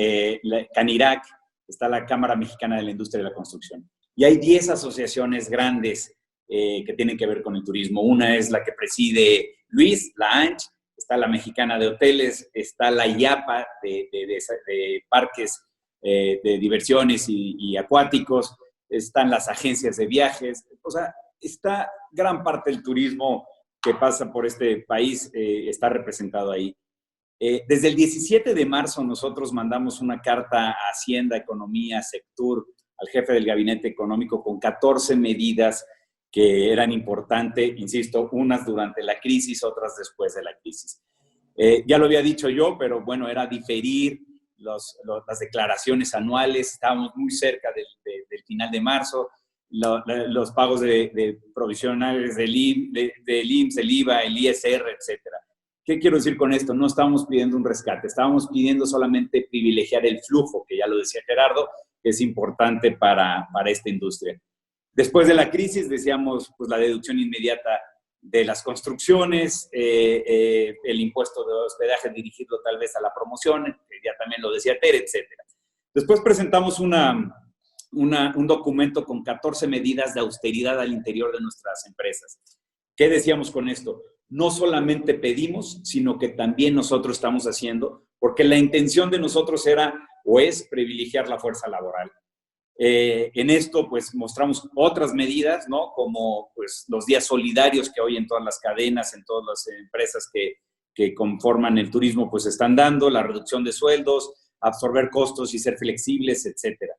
la Canirac, está la Cámara Mexicana de la Industria de la Construcción. Y hay 10 asociaciones grandes que tienen que ver con el turismo. Una es la que preside Luis, la ANCH, está la Mexicana de Hoteles, está la IAPA de parques de diversiones y acuáticos, están las agencias de viajes, o sea, está gran parte del turismo que pasa por este país, está representado ahí. Desde el 17 de marzo nosotros mandamos una carta a Hacienda, Economía, Sectur, al jefe del Gabinete Económico con 14 medidas que eran importantes, insisto, unas durante la crisis, otras después de la crisis. Ya lo había dicho yo, pero bueno, era diferir las declaraciones anuales, estábamos muy cerca del final de marzo, los pagos de provisionales del IMSS, del IVA, el ISR, etcétera. ¿Qué quiero decir con esto? No estábamos pidiendo un rescate, estábamos pidiendo solamente privilegiar el flujo, que ya lo decía Gerardo, que es importante para esta industria. Después de la crisis, decíamos, pues la deducción inmediata de las construcciones, el impuesto de hospedaje dirigirlo tal vez a la promoción, que ya también lo decía Tere, etcétera. Después presentamos un documento con 14 medidas de austeridad al interior de nuestras empresas. ¿Qué decíamos con esto? No solamente pedimos, sino que también nosotros estamos haciendo, porque la intención de nosotros era o es privilegiar la fuerza laboral. En esto, pues, mostramos otras medidas, ¿no? Como, pues, los días solidarios que hoy en todas las cadenas, en todas las empresas que conforman el turismo, pues, están dando, la reducción de sueldos, absorber costos y ser flexibles, etcétera.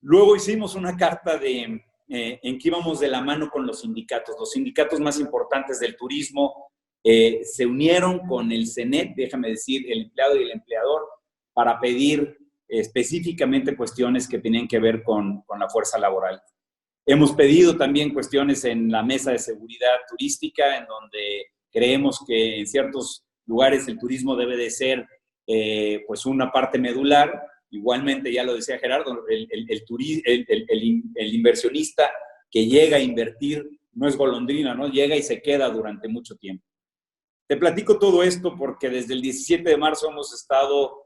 Luego hicimos una carta en que íbamos de la mano con los sindicatos. Los sindicatos más importantes del turismo se unieron con el CENET, déjame decir, el empleado y el empleador, para pedir específicamente cuestiones que tenían que ver con la fuerza laboral. Hemos pedido también cuestiones en la mesa de seguridad turística, en donde creemos que en ciertos lugares el turismo debe de ser pues una parte medular. Igualmente, ya lo decía Gerardo, el inversionista que llega a invertir no es golondrina, ¿no? Llega y se queda durante mucho tiempo. Te platico todo esto porque desde el 17 de marzo hemos estado,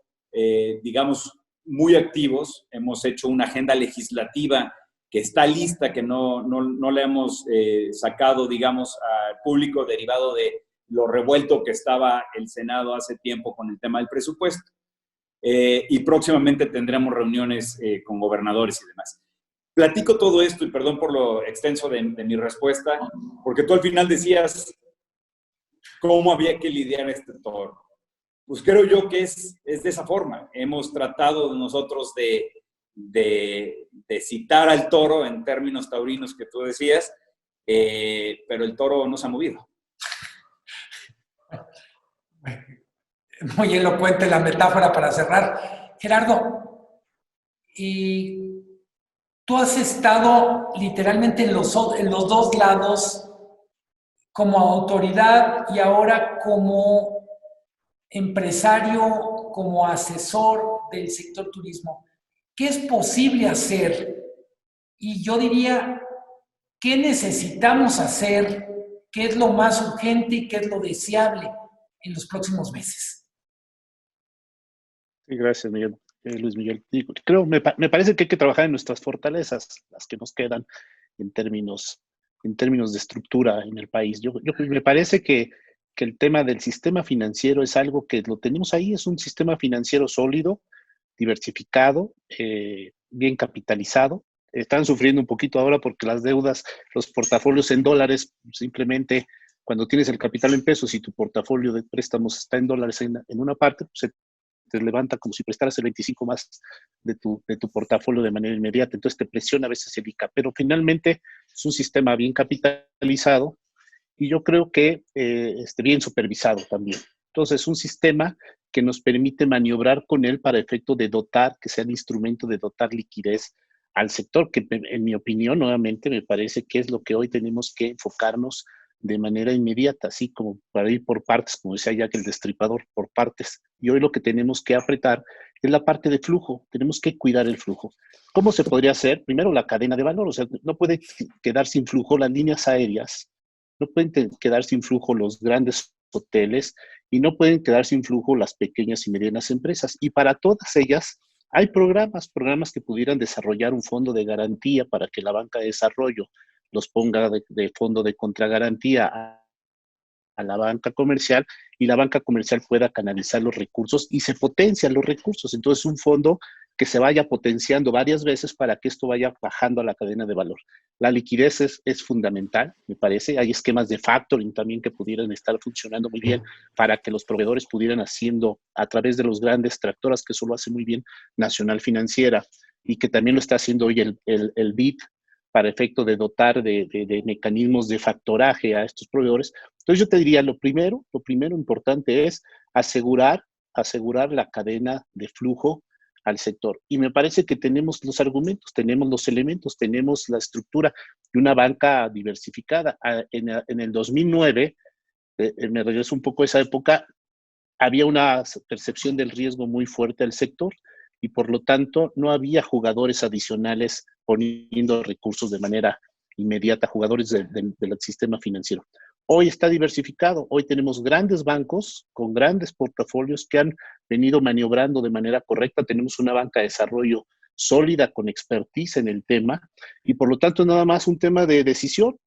digamos, muy activos. Hemos hecho una agenda legislativa que está lista, que no la hemos sacado, digamos, al público derivado de lo revuelto que estaba el Senado hace tiempo con el tema del presupuesto. Y próximamente tendremos reuniones con gobernadores y demás. Platico todo esto, y perdón por lo extenso de mi respuesta, porque tú al final decías cómo había que lidiar este toro. Pues creo yo que es de esa forma. Hemos tratado nosotros de citar al toro en términos taurinos que tú decías, pero el toro no se ha movido. Muy elocuente la metáfora para cerrar. Gerardo, y tú has estado literalmente en los dos lados, como autoridad y ahora como empresario, como asesor del sector turismo. ¿Qué es posible hacer? Y yo diría, ¿qué necesitamos hacer? ¿Qué es lo más urgente y qué es lo deseable en los próximos meses? Sí, gracias, Miguel. Luis Miguel. Me parece que hay que trabajar en nuestras fortalezas, las que nos quedan en términos de estructura en el país. Me parece que el tema del sistema financiero es algo que lo tenemos ahí, es un sistema financiero sólido, diversificado, bien capitalizado. Están sufriendo un poquito ahora porque las deudas, los portafolios en dólares, simplemente cuando tienes el capital en pesos y tu portafolio de préstamos está en dólares en una parte, pues te levanta como si prestaras el 25 más de tu portafolio de manera inmediata. Entonces te presiona a veces el ICA, pero finalmente es un sistema bien capitalizado y yo creo que bien supervisado también. Entonces, un sistema que nos permite maniobrar con él para efecto de dotar, que sea el instrumento de dotar liquidez al sector, que en mi opinión, nuevamente, me parece que es lo que hoy tenemos que enfocarnos de manera inmediata, así como para ir por partes, como decía ya que el destripador, por partes. Y hoy lo que tenemos que apretar es la parte de flujo, tenemos que cuidar el flujo. ¿Cómo se podría hacer? Primero, la cadena de valor, o sea, no puede quedar sin flujo las líneas aéreas, no pueden quedar sin flujo los grandes hoteles y no pueden quedar sin flujo las pequeñas y medianas empresas. Y para todas ellas hay programas que pudieran desarrollar un fondo de garantía para que la banca de desarrollo los ponga de fondo de contragarantía a la banca comercial y la banca comercial pueda canalizar los recursos y se potencian los recursos. Entonces, un fondo que se vaya potenciando varias veces para que esto vaya bajando a la cadena de valor. La liquidez es fundamental, me parece. Hay esquemas de factoring también que pudieran estar funcionando muy bien para que los proveedores pudieran haciendo a través de los grandes tractoras, que eso lo hace muy bien Nacional Financiera y que también lo está haciendo hoy el BID para efecto de dotar de mecanismos de factoraje a estos proveedores. Entonces yo te diría, lo primero importante es asegurar la cadena de flujo al sector. Y me parece que tenemos los argumentos, tenemos los elementos, tenemos la estructura de una banca diversificada. En el 2009, me regreso un poco a esa época, había una percepción del riesgo muy fuerte al sector y por lo tanto no había jugadores adicionales poniendo recursos de manera inmediata, jugadores del sistema financiero. Hoy está diversificado, hoy tenemos grandes bancos con grandes portafolios que han venido maniobrando de manera correcta, tenemos una banca de desarrollo sólida con expertise en el tema y por lo tanto nada más un tema de decisión.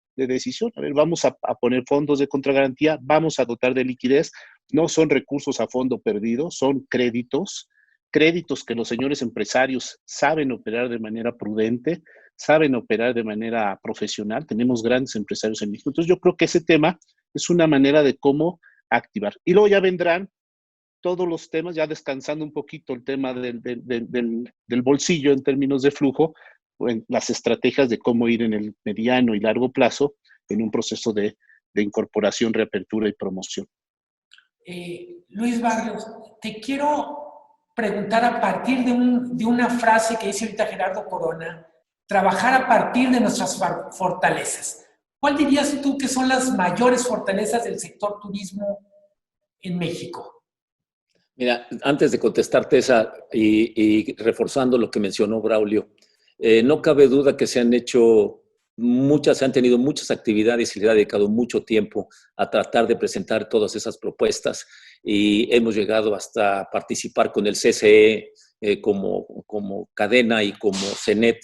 A ver, vamos a poner fondos de contragarantía, vamos a dotar de liquidez, no son recursos a fondo perdido, son créditos que los señores empresarios saben operar de manera prudente, saben operar de manera profesional. Tenemos grandes empresarios en México. Entonces yo creo que ese tema es una manera de cómo activar. Y luego ya vendrán todos los temas, ya descansando un poquito el tema del bolsillo en términos de flujo, en las estrategias de cómo ir en el mediano y largo plazo en un proceso de incorporación, reapertura y promoción. Luis Barrios, te quiero preguntar a partir de una frase que dice ahorita Gerardo Corona, trabajar a partir de nuestras fortalezas. ¿Cuál dirías tú que son las mayores fortalezas del sector turismo en México? Mira, antes de contestarte esa y reforzando lo que mencionó Braulio, no cabe duda que se han tenido muchas actividades y le ha dedicado mucho tiempo a tratar de presentar todas esas propuestas y hemos llegado hasta participar con el CCE como cadena y como CENET,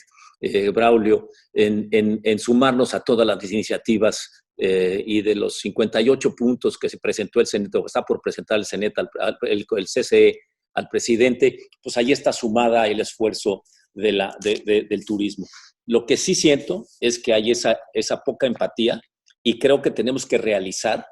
Braulio, en sumarnos a todas las iniciativas y de los 58 puntos que se presentó el CENET, o está por presentar el CENET, el CCE al presidente, pues ahí está sumada el esfuerzo del turismo. Lo que sí siento es que hay esa poca empatía y creo que tenemos que realizar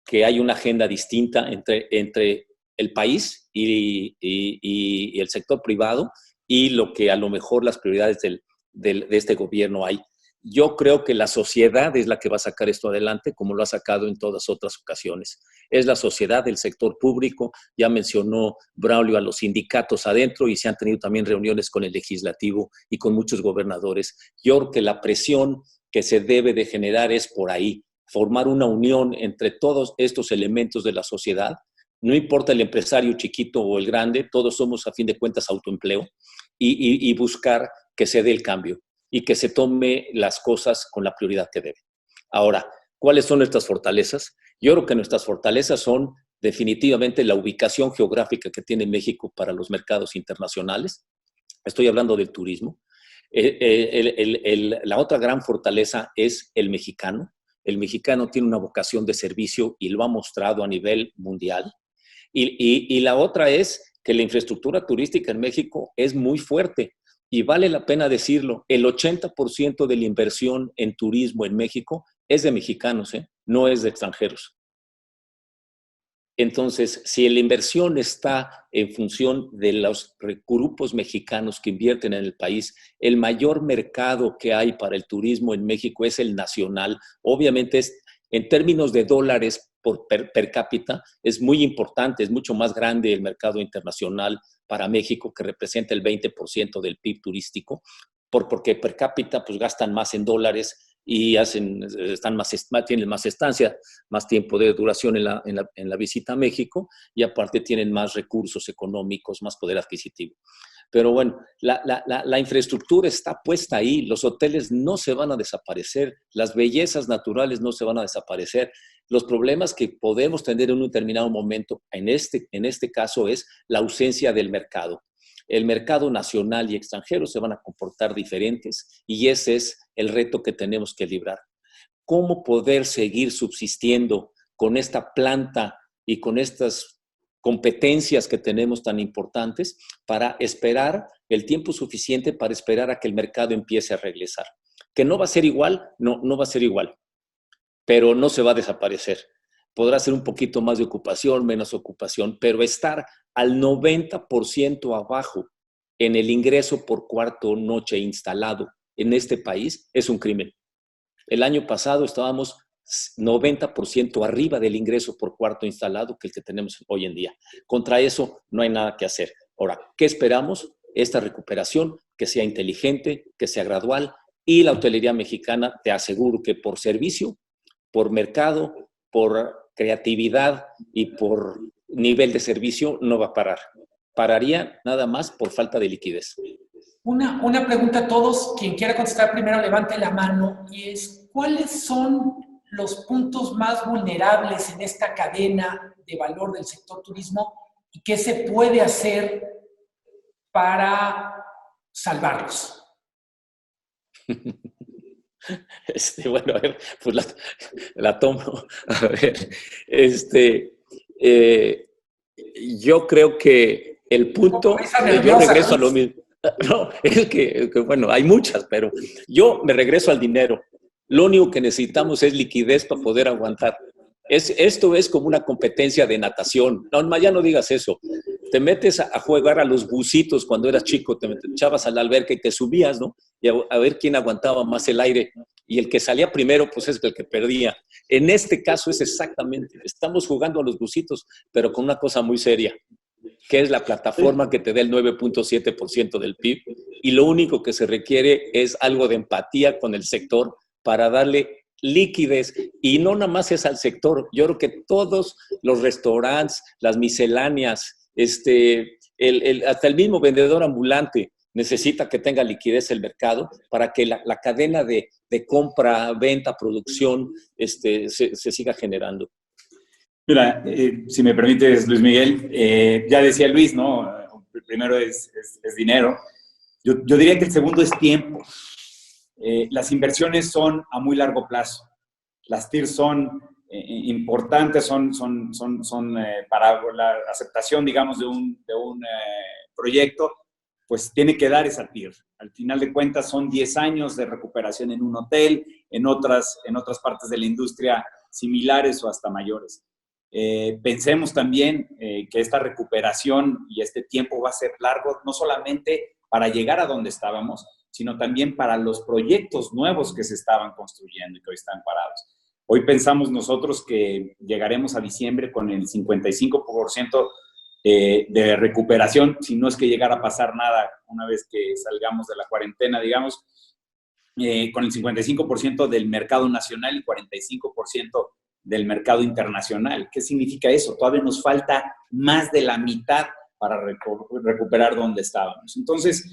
que hay una agenda distinta entre el país y el sector privado y lo que a lo mejor las prioridades de este gobierno hay. Yo creo que la sociedad es la que va a sacar esto adelante, como lo ha sacado en todas otras ocasiones. Es la sociedad, el sector público, ya mencionó Braulio a los sindicatos adentro y se han tenido también reuniones con el legislativo y con muchos gobernadores. Yo creo que la presión que se debe de generar es por ahí, formar una unión entre todos estos elementos de la sociedad. No importa el empresario chiquito o el grande, todos somos a fin de cuentas autoempleo y buscar que se dé el cambio y que se tome las cosas con la prioridad que debe. Ahora, ¿cuáles son nuestras fortalezas? Yo creo que nuestras fortalezas son definitivamente la ubicación geográfica que tiene México para los mercados internacionales. Estoy hablando del turismo. La otra gran fortaleza es el mexicano. El mexicano tiene una vocación de servicio y lo ha mostrado a nivel mundial. Y la otra es que la infraestructura turística en México es muy fuerte. Y vale la pena decirlo, el 80% de la inversión en turismo en México es de mexicanos, no es de extranjeros. Entonces, si la inversión está en función de los grupos mexicanos que invierten en el país, el mayor mercado que hay para el turismo en México es el nacional. Obviamente, en términos de dólares per cápita, es muy importante, es mucho más grande el mercado internacional para México, que representa el 20% del PIB turístico, porque per cápita pues, gastan más en dólares y tienen más estancia, más tiempo de duración en la visita a México y aparte tienen más recursos económicos, más poder adquisitivo. Pero bueno, la infraestructura está puesta ahí, los hoteles no se van a desaparecer, las bellezas naturales no se van a desaparecer. Los problemas que podemos tener en un determinado momento, en este caso, es la ausencia del mercado. El mercado nacional y extranjero se van a comportar diferentes y ese es el reto que tenemos que librar. ¿Cómo poder seguir subsistiendo con esta planta y con estas competencias que tenemos tan importantes para esperar el tiempo suficiente para esperar a que el mercado empiece a regresar? ¿Que no va a ser igual? No va a ser igual, pero no se va a desaparecer. Podrá ser un poquito más de ocupación, menos ocupación, pero estar al 90% abajo en el ingreso por cuarto noche instalado en este país es un crimen. El año pasado estábamos 90% arriba del ingreso por cuarto instalado que el que tenemos hoy en día. Contra eso no hay nada que hacer. Ahora, ¿qué esperamos? Esta recuperación que sea inteligente, que sea gradual, y la hotelería mexicana, te aseguro que por servicio, por mercado, por creatividad y por nivel de servicio no va a parar. Pararía nada más por falta de liquidez. Una pregunta a todos, quien quiera contestar primero levante la mano, y es, ¿cuáles son los puntos más vulnerables en esta cadena de valor del sector turismo y qué se puede hacer para salvarlos? Bueno, a ver, pues la tomo. A ver, yo creo que el punto, yo regreso a lo mismo. No, es que, bueno, hay muchas, pero yo me regreso al dinero. Lo único que necesitamos es liquidez para poder aguantar. Esto es como una competencia de natación. No, ya no digas eso. Te metes a jugar a los bucitos cuando eras chico, te echabas a la alberca y te subías, ¿no? Y a ver quién aguantaba más el aire. Y el que salía primero, pues es el que perdía. En este caso es exactamente, estamos jugando a los bucitos, pero con una cosa muy seria, que es la plataforma que te da el 9.7% del PIB, y lo único que se requiere es algo de empatía con el sector para darle liquidez, y no nada más es al sector. Yo creo que todos los restaurantes, las misceláneas, hasta el mismo vendedor ambulante necesita que tenga liquidez el mercado para que la cadena de compra, venta, producción se siga generando. Mira, si me permites, Luis Miguel, ya decía Luis, ¿no? El primero es dinero. Yo diría que el segundo es tiempo. Las inversiones son a muy largo plazo. Las TIR son importantes, son para la aceptación, digamos, de un proyecto, pues tiene que dar esa TIR. Al final de cuentas son 10 años de recuperación en un hotel, en otras partes de la industria similares o hasta mayores. Pensemos también que esta recuperación y este tiempo va a ser largo, no solamente para llegar a donde estábamos, sino también para los proyectos nuevos que se estaban construyendo y que hoy están parados. Hoy pensamos nosotros que llegaremos a diciembre con el 55% de recuperación, si no es que llegara a pasar nada una vez que salgamos de la cuarentena, digamos, con el 55% del mercado nacional y 45% del mercado internacional. ¿Qué significa eso? Todavía nos falta más de la mitad para recuperar donde estábamos. Entonces,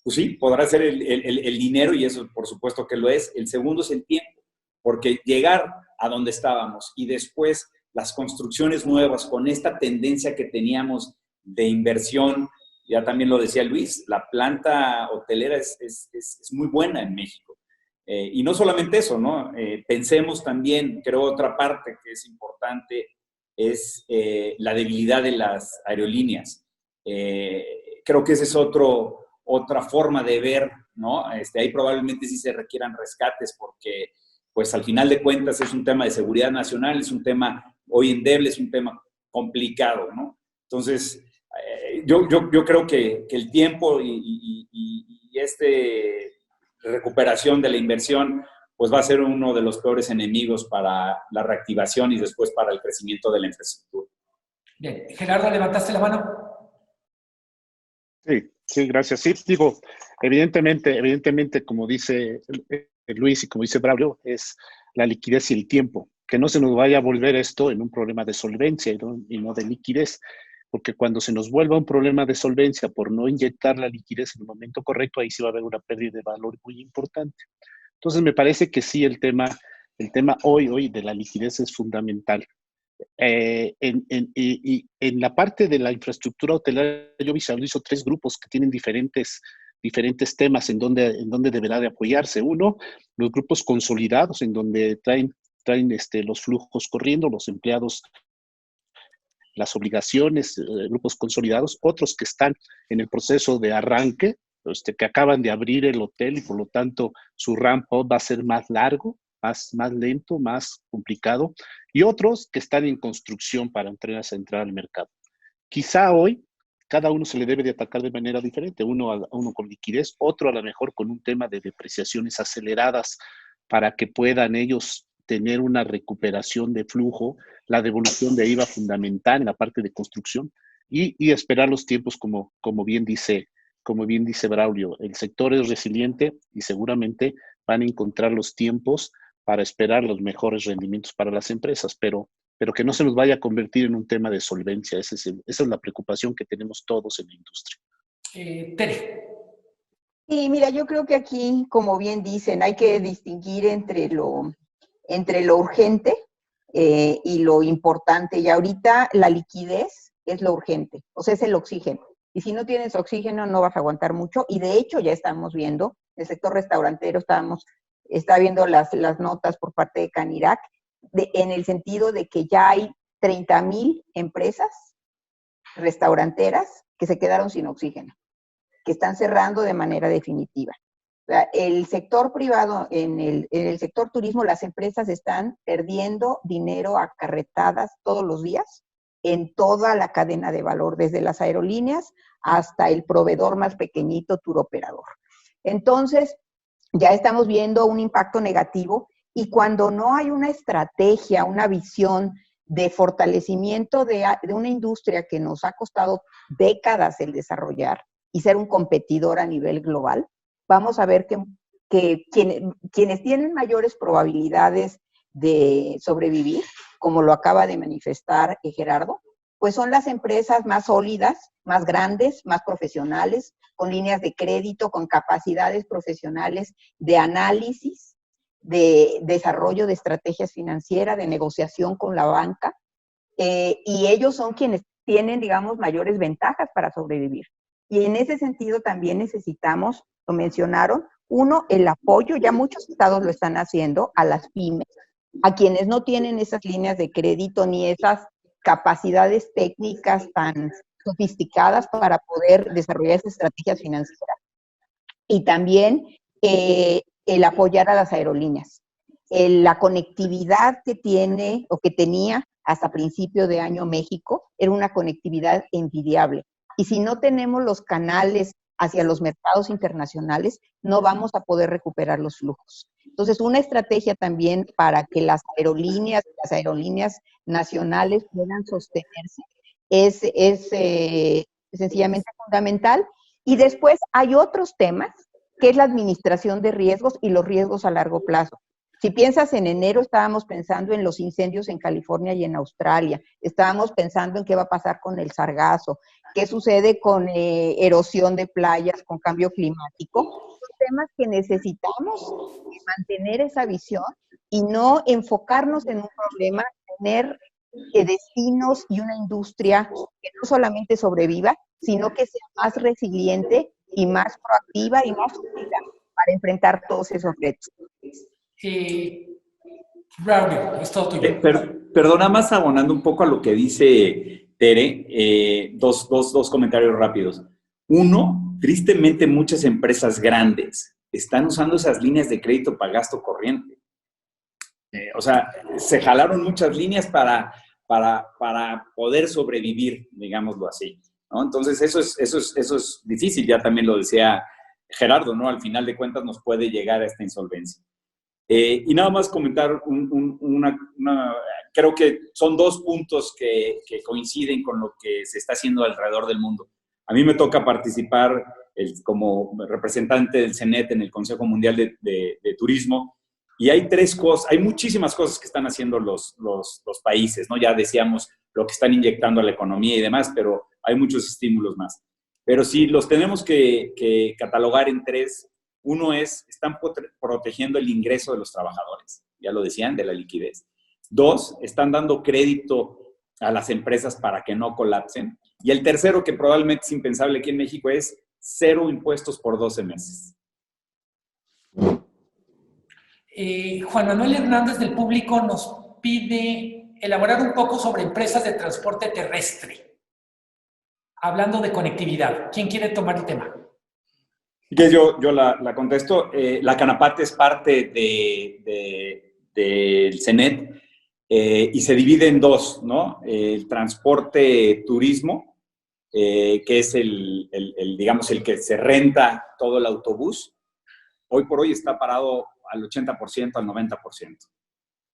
pues sí, podrá ser el dinero, y eso por supuesto que lo es. El segundo es el tiempo, porque llegar a donde estábamos y después las construcciones nuevas, con esta tendencia que teníamos de inversión, ya también lo decía Luis, la planta hotelera es muy buena en México. Y no solamente eso, ¿no? Pensemos también, creo otra parte que es importante, es la debilidad de las aerolíneas. Creo que esa es otra forma de ver, ¿no? Ahí probablemente sí se requieran rescates porque, pues al final de cuentas es un tema de seguridad nacional, es un tema hoy endeble, es un tema complicado, ¿no? Entonces, yo creo que el tiempo y recuperación de la inversión, pues va a ser uno de los peores enemigos para la reactivación y después para el crecimiento de la infraestructura. Bien, Gerardo, ¿levantaste la mano? Sí, gracias. Sí, digo, evidentemente, como dice Luis y como dice Braulio, es la liquidez y el tiempo. Que no se nos vaya a volver esto en un problema de solvencia y no de liquidez, porque cuando se nos vuelva un problema de solvencia por no inyectar la liquidez en el momento correcto, ahí sí va a haber una pérdida de valor muy importante. Entonces, me parece que sí, el tema hoy de la liquidez es fundamental. En la parte de la infraestructura hotelera, yo visualizo 3 grupos que tienen diferentes temas en donde deberá de apoyarse. Uno, los grupos consolidados, en donde traen los flujos corriendo, los empleados, las obligaciones, grupos consolidados. Otros que están en el proceso de arranque, que acaban de abrir el hotel y por lo tanto su ramp-up va a ser más largo, más lento, más complicado, y otros que están en construcción para entrar al mercado. Quizá hoy cada uno se le debe de atacar de manera diferente, uno con liquidez, otro a lo mejor con un tema de depreciaciones aceleradas para que puedan ellos tener una recuperación de flujo, la devolución de IVA fundamental en la parte de construcción y esperar los tiempos como bien dice Braulio. El sector es resiliente y seguramente van a encontrar los tiempos para esperar los mejores rendimientos para las empresas, pero que no se nos vaya a convertir en un tema de solvencia. Esa es la preocupación que tenemos todos en la industria. Tere. Sí, mira, yo creo que aquí, como bien dicen, hay que distinguir entre lo urgente y lo importante. Y ahorita la liquidez es lo urgente, o sea, es el oxígeno. Y si no tienes oxígeno, no vas a aguantar mucho. Y de hecho, ya estamos viendo, el sector restaurantero, está viendo las notas por parte de Canirac, en el sentido de que ya hay 30,000 empresas restauranteras que se quedaron sin oxígeno, que están cerrando de manera definitiva. O sea, el sector privado, en el sector turismo, las empresas están perdiendo dinero a carretadas todos los días en toda la cadena de valor, desde las aerolíneas hasta el proveedor más pequeñito, tour operador. Entonces, ya estamos viendo un impacto negativo y cuando no hay una estrategia, una visión de fortalecimiento de una industria que nos ha costado décadas el desarrollar y ser un competidor a nivel global, vamos a ver que quienes tienen mayores probabilidades de sobrevivir, como lo acaba de manifestar Gerardo, pues son las empresas más sólidas, más grandes, más profesionales, con líneas de crédito, con capacidades profesionales de análisis, de desarrollo de estrategias financieras, de negociación con la banca, y ellos son quienes tienen, digamos, mayores ventajas para sobrevivir. Y en ese sentido también necesitamos, lo mencionaron, uno, el apoyo, ya muchos estados lo están haciendo, a las pymes, a quienes no tienen esas líneas de crédito ni esas capacidades técnicas tan sofisticadas para poder desarrollar esas estrategias financieras. Y también el apoyar a las aerolíneas. La conectividad que tiene o que tenía hasta principio de año México era una conectividad envidiable. Y si no tenemos los canales hacia los mercados internacionales, no vamos a poder recuperar los flujos. Entonces, una estrategia también para que las aerolíneas nacionales puedan sostenerse es sencillamente fundamental. Y después hay otros temas, que es la administración de riesgos y los riesgos a largo plazo. Si piensas en enero, estábamos pensando en los incendios en California y en Australia, estábamos pensando en qué va a pasar con el sargazo, qué sucede con erosión de playas, con cambio climático. Son temas que necesitamos mantener esa visión y no enfocarnos en un problema, tener destinos y una industria que no solamente sobreviva, sino que sea más resiliente y más proactiva y más útil para enfrentar todos esos retos. Braulio, es todo tuyo. Perdona, más abonando un poco a lo que dice Tere, dos comentarios rápidos. Uno, tristemente muchas empresas grandes están usando esas líneas de crédito para gasto corriente. O sea, se jalaron muchas líneas para poder sobrevivir, digámoslo así, ¿no? Entonces, eso es difícil, ya también lo decía Gerardo, ¿no? Al final de cuentas nos puede llegar a esta insolvencia. Y nada más comentar creo que son dos puntos que coinciden con lo que se está haciendo alrededor del mundo. A mí me toca participar como representante del CENET en el Consejo Mundial de Turismo, y hay hay muchísimas cosas que están haciendo los países, ¿no? Ya decíamos lo que están inyectando a la economía y demás, pero hay muchos estímulos más. Pero sí, los tenemos que catalogar en tres. Uno están protegiendo el ingreso de los trabajadores, ya lo decían, de la liquidez. Dos, están dando crédito a las empresas para que no colapsen. Y el tercero, que probablemente es impensable aquí en México, es 0 impuestos por 12 meses. Juan Manuel Hernández del Público nos pide elaborar un poco sobre empresas de transporte terrestre, hablando de conectividad. ¿Quién quiere tomar el tema? Que yo la contesto. La Canapate es parte del CENET y se divide en dos, ¿no? El transporte turismo, que es digamos, el que se renta todo el autobús. Hoy por hoy está parado al 80%, al 90%.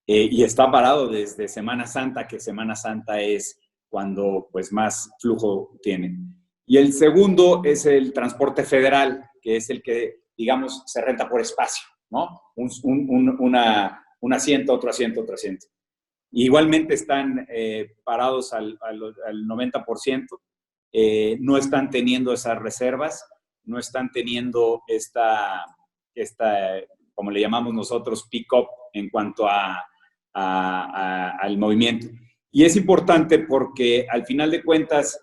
Y está parado desde Semana Santa, que Semana Santa es cuando pues más flujo tiene. Y el segundo es el transporte federal, que es el que, digamos, se renta por espacio, ¿no? Un asiento, otro asiento, otro asiento. Y igualmente están parados al 90%, no están teniendo esas reservas, no están teniendo esta como le llamamos nosotros, pick-up en cuanto al movimiento. Y es importante porque al final de cuentas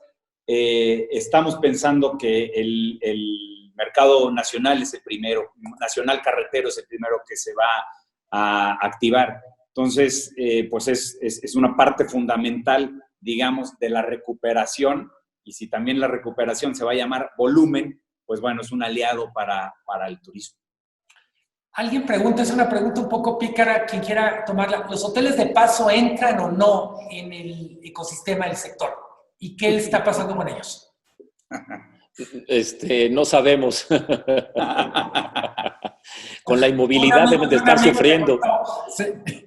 estamos pensando que el mercado nacional es el primero, nacional carretero es el primero que se va a activar. Entonces, pues es una parte fundamental, digamos, de la recuperación, y si también la recuperación se va a llamar volumen, pues bueno, es un aliado para el turismo. Alguien pregunta, es una pregunta un poco pícara, quien quiera tomarla. ¿Los hoteles de paso entran o no en el ecosistema del sector? ¿Y qué está pasando con ellos? No sabemos. Con la inmovilidad deben de estar sufriendo.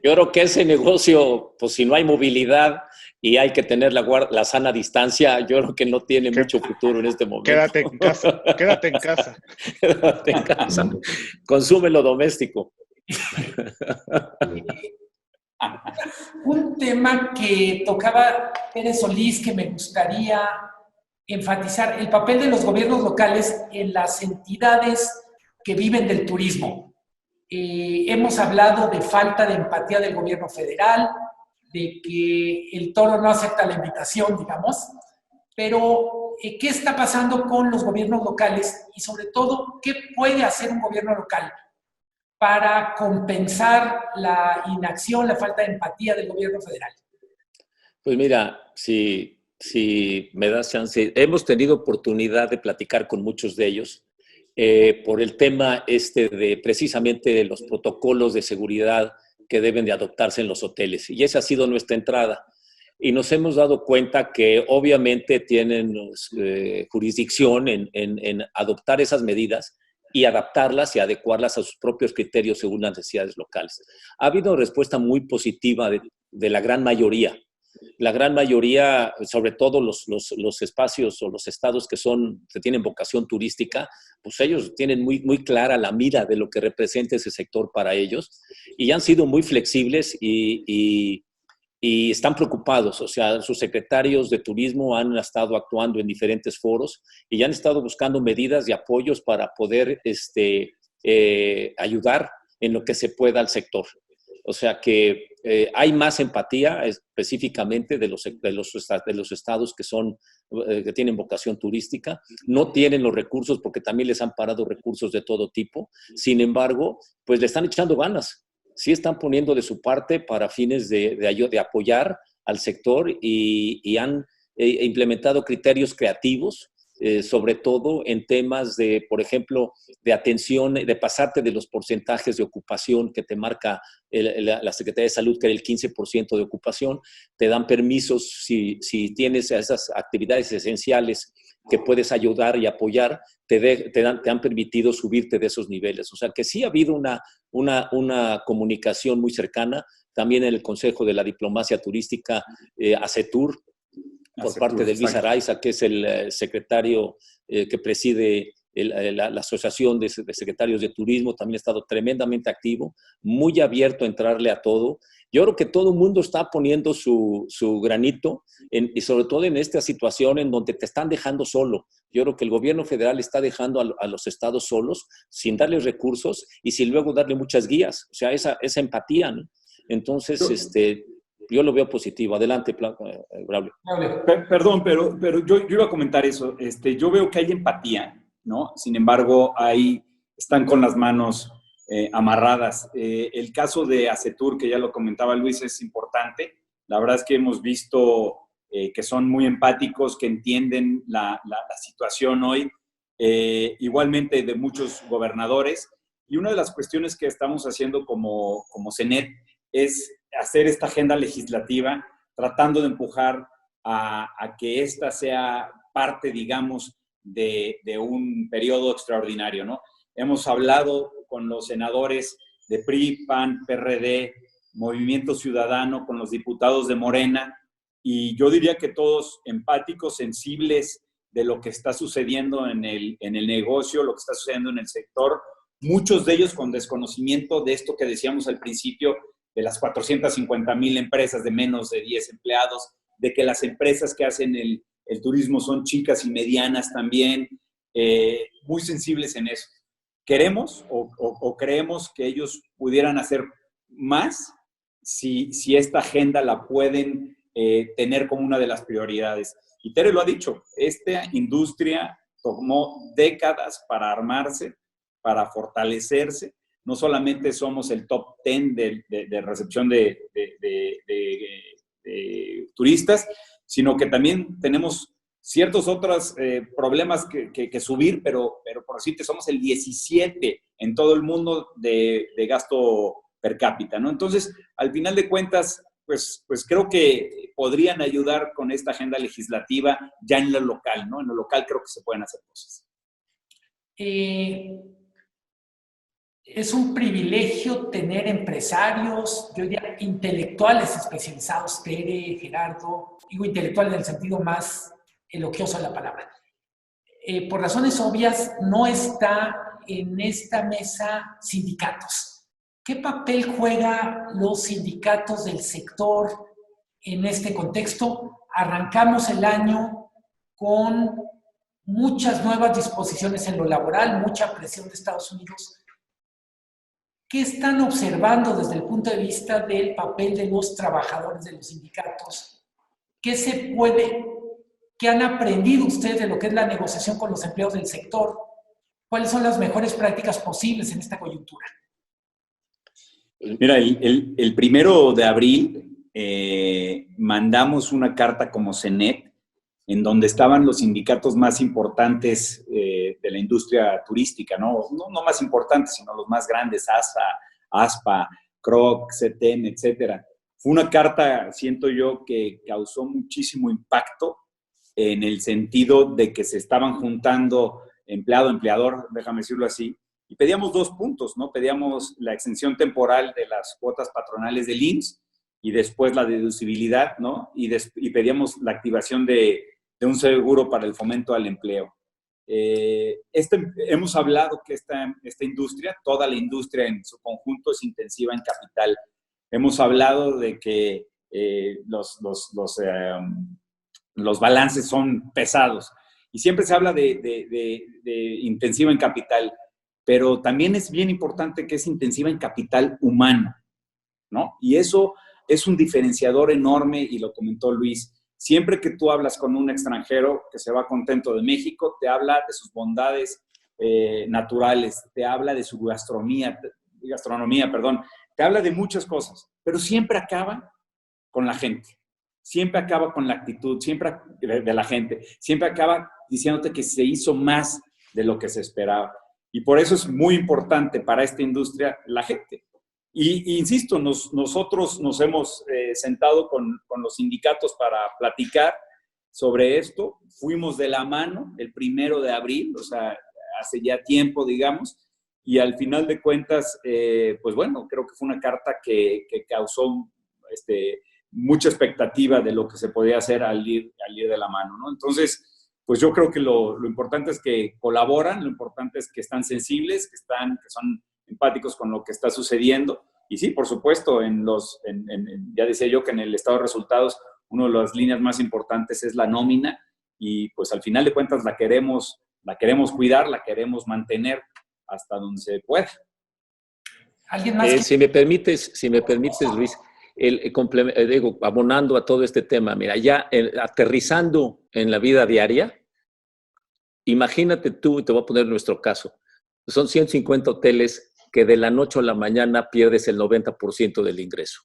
Yo creo que ese negocio, pues si no hay movilidad y hay que tener la sana distancia, yo creo que no tiene mucho futuro en este momento. Quédate en casa, quédate en casa. Quédate en casa. Consume lo doméstico. Un tema que tocaba Pérez Solís, que me gustaría enfatizar, el papel de los gobiernos locales en las entidades que viven del turismo. Hemos hablado de falta de empatía del gobierno federal, de que el toro no acepta la invitación, digamos, pero ¿qué está pasando con los gobiernos locales? Y sobre todo, ¿qué puede hacer un gobierno local para compensar la inacción, la falta de empatía del gobierno federal? Pues mira, si me das chance, hemos tenido oportunidad de platicar con muchos de ellos por el tema de precisamente los protocolos de seguridad que deben de adoptarse en los hoteles. Y esa ha sido nuestra entrada. Y nos hemos dado cuenta que obviamente tienen jurisdicción en adoptar esas medidas y adaptarlas y adecuarlas a sus propios criterios según las necesidades locales. Ha habido respuesta muy positiva de la gran mayoría. La gran mayoría, sobre todo los espacios o los estados que tienen vocación turística, pues ellos tienen muy, muy clara la mira de lo que representa ese sector para ellos y han sido muy flexibles y están preocupados. O sea, sus secretarios de turismo han estado actuando en diferentes foros y han estado buscando medidas y apoyos para poder ayudar en lo que se pueda al sector. O sea que hay más empatía específicamente de los estados que tienen vocación turística. No tienen los recursos porque también les han parado recursos de todo tipo. Sin embargo, pues le están echando ganas. Sí están poniendo de su parte para fines de apoyar al sector y han implementado criterios creativos, sobre todo en temas de, por ejemplo, de atención, de pasarte de los porcentajes de ocupación que te marca la Secretaría de Salud, que era el 15% de ocupación. Te dan permisos si tienes esas actividades esenciales que puedes ayudar y apoyar, te han permitido subirte de esos niveles. O sea que sí ha habido una comunicación muy cercana, también en el Consejo de la Diplomacia Turística, ASETUR, por parte de Luis Araiza, que es el secretario que preside la Asociación de Secretarios de Turismo, también ha estado tremendamente activo, muy abierto a entrarle a todo. Yo creo que todo el mundo está poniendo su granito, y sobre todo en esta situación en donde te están dejando solo. Yo creo que el gobierno federal está dejando a los estados solos, sin darles recursos y sin luego darle muchas guías. O sea, esa empatía, ¿no? Entonces, yo lo veo positivo. Adelante, Braulio. Perdón, pero yo iba a comentar eso. Yo veo que hay empatía, ¿no? Sin embargo, están con las manos amarradas. El caso de ASETUR, que ya lo comentaba Luis, es importante. La verdad es que hemos visto que son muy empáticos, que entienden la situación hoy, igualmente de muchos gobernadores. Y una de las cuestiones que estamos haciendo como CENET es hacer esta agenda legislativa, tratando de empujar a que esta sea parte, digamos, de un periodo extraordinario, ¿no? Hemos hablado con los senadores de PRI, PAN, PRD, Movimiento Ciudadano, con los diputados de Morena, y yo diría que todos empáticos, sensibles de lo que está sucediendo en el negocio, lo que está sucediendo en el sector, muchos de ellos con desconocimiento de esto que decíamos al principio, de las 450,000 empresas de menos de 10 empleados, de que las empresas que hacen el turismo son chicas y medianas también, muy sensibles en eso. ¿Queremos o creemos que ellos pudieran hacer más si esta agenda la pueden tener como una de las prioridades? Y Tere lo ha dicho, esta industria tomó décadas para armarse, para fortalecerse. No solamente somos el top 10 de recepción de turistas, sino que también tenemos ciertos otros problemas que subir, pero por decirte, somos el 17 en todo el mundo de gasto per cápita, ¿no? Entonces, al final de cuentas, pues creo que podrían ayudar con esta agenda legislativa ya en lo local, ¿no? En lo local creo que se pueden hacer cosas. Es un privilegio tener empresarios, yo diría intelectuales especializados, Tere, Gerardo, digo intelectuales en el sentido más elogioso de la palabra. Por razones obvias, no está en esta mesa sindicatos. ¿Qué papel juegan los sindicatos del sector en este contexto? Arrancamos el año con muchas nuevas disposiciones en lo laboral, mucha presión de Estados Unidos. ¿Qué están observando desde el punto de vista del papel de los trabajadores de los sindicatos? ¿Qué han aprendido ustedes de lo que es la negociación con los empleados del sector? ¿Cuáles son las mejores prácticas posibles en esta coyuntura? Mira, el 1 de abril mandamos una carta como CENET en donde estaban los sindicatos más importantes de la industria turística, ¿no? No más importantes, sino los más grandes, ASA, ASPA, CROC, CETEM, etcétera. Fue una carta, siento yo, que causó muchísimo impacto en el sentido de que se estaban juntando empleado, empleador, déjame decirlo así, y pedíamos 2 puntos, ¿no? Pedíamos la exención temporal de las cuotas patronales del IMSS y después la deducibilidad, ¿no? Y pedíamos la activación de un seguro para el fomento al empleo. Hemos hablado que esta industria, toda la industria en su conjunto es intensiva en capital. Hemos hablado de que los balances son pesados y siempre se habla de intensiva en capital, pero también es bien importante que es intensiva en capital humano. ¿no? Y eso es un diferenciador enorme, y lo comentó Luis. Siempre que tú hablas con un extranjero que se va contento de México, te habla de sus bondades naturales, te habla de su gastronomía, te habla de muchas cosas, pero siempre acaba con la gente, siempre acaba con la actitud, siempre de la gente, siempre acaba diciéndote que se hizo más de lo que se esperaba. Y por eso es muy importante para esta industria la gente. Y insisto, nosotros nos hemos sentado con los sindicatos para platicar sobre esto. Fuimos de la mano el 1 de abril, o sea, hace ya tiempo, digamos, y al final de cuentas, pues bueno, creo que fue una carta que causó mucha expectativa de lo que se podía hacer al ir de la mano, ¿no? Entonces, pues yo creo que lo importante es que colaboran, lo importante es que están sensibles, que son empáticos con lo que está sucediendo. Y sí, por supuesto, ya decía yo que en el estado de resultados, una de las líneas más importantes es la nómina, y pues al final de cuentas la queremos cuidar, la queremos mantener hasta donde se pueda. ¿Alguien más? Si me permites, Luis, digo, abonando a todo este tema, mira, ya aterrizando en la vida diaria, imagínate tú, y te voy a poner nuestro caso, son 150 hoteles que de la noche a la mañana pierdes el 90% del ingreso.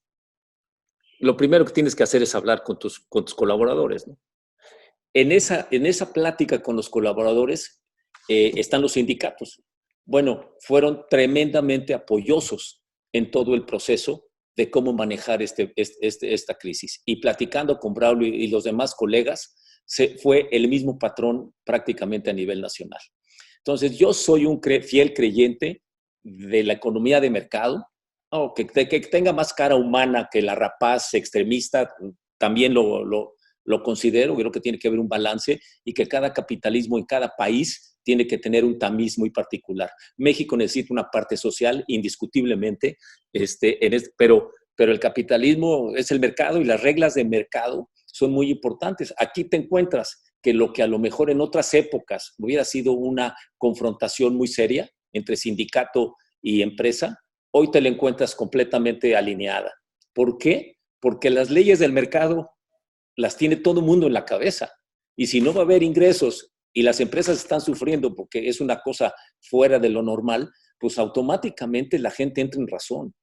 Lo primero que tienes que hacer es hablar con tus colaboradores, ¿no? En esa plática con los colaboradores están los sindicatos. Bueno, fueron tremendamente apoyosos en todo el proceso de cómo manejar esta crisis. Y platicando con Braulio y los demás colegas, fue el mismo patrón prácticamente a nivel nacional. Entonces, yo soy un fiel creyente de la economía de mercado, ¿no? Que tenga más cara humana que la rapaz extremista, también lo considero. Creo que tiene que haber un balance y que cada capitalismo en cada país tiene que tener un tamiz muy particular. México necesita una parte social, indiscutiblemente, pero el capitalismo es el mercado y las reglas de mercado son muy importantes. Aquí te encuentras que lo que a lo mejor en otras épocas hubiera sido una confrontación muy seria entre sindicato y empresa, hoy te la encuentras completamente alineada. ¿Por qué? Porque las leyes del mercado las tiene todo el mundo en la cabeza. Y si no va a haber ingresos y las empresas están sufriendo porque es una cosa fuera de lo normal, pues automáticamente la gente entra en razón.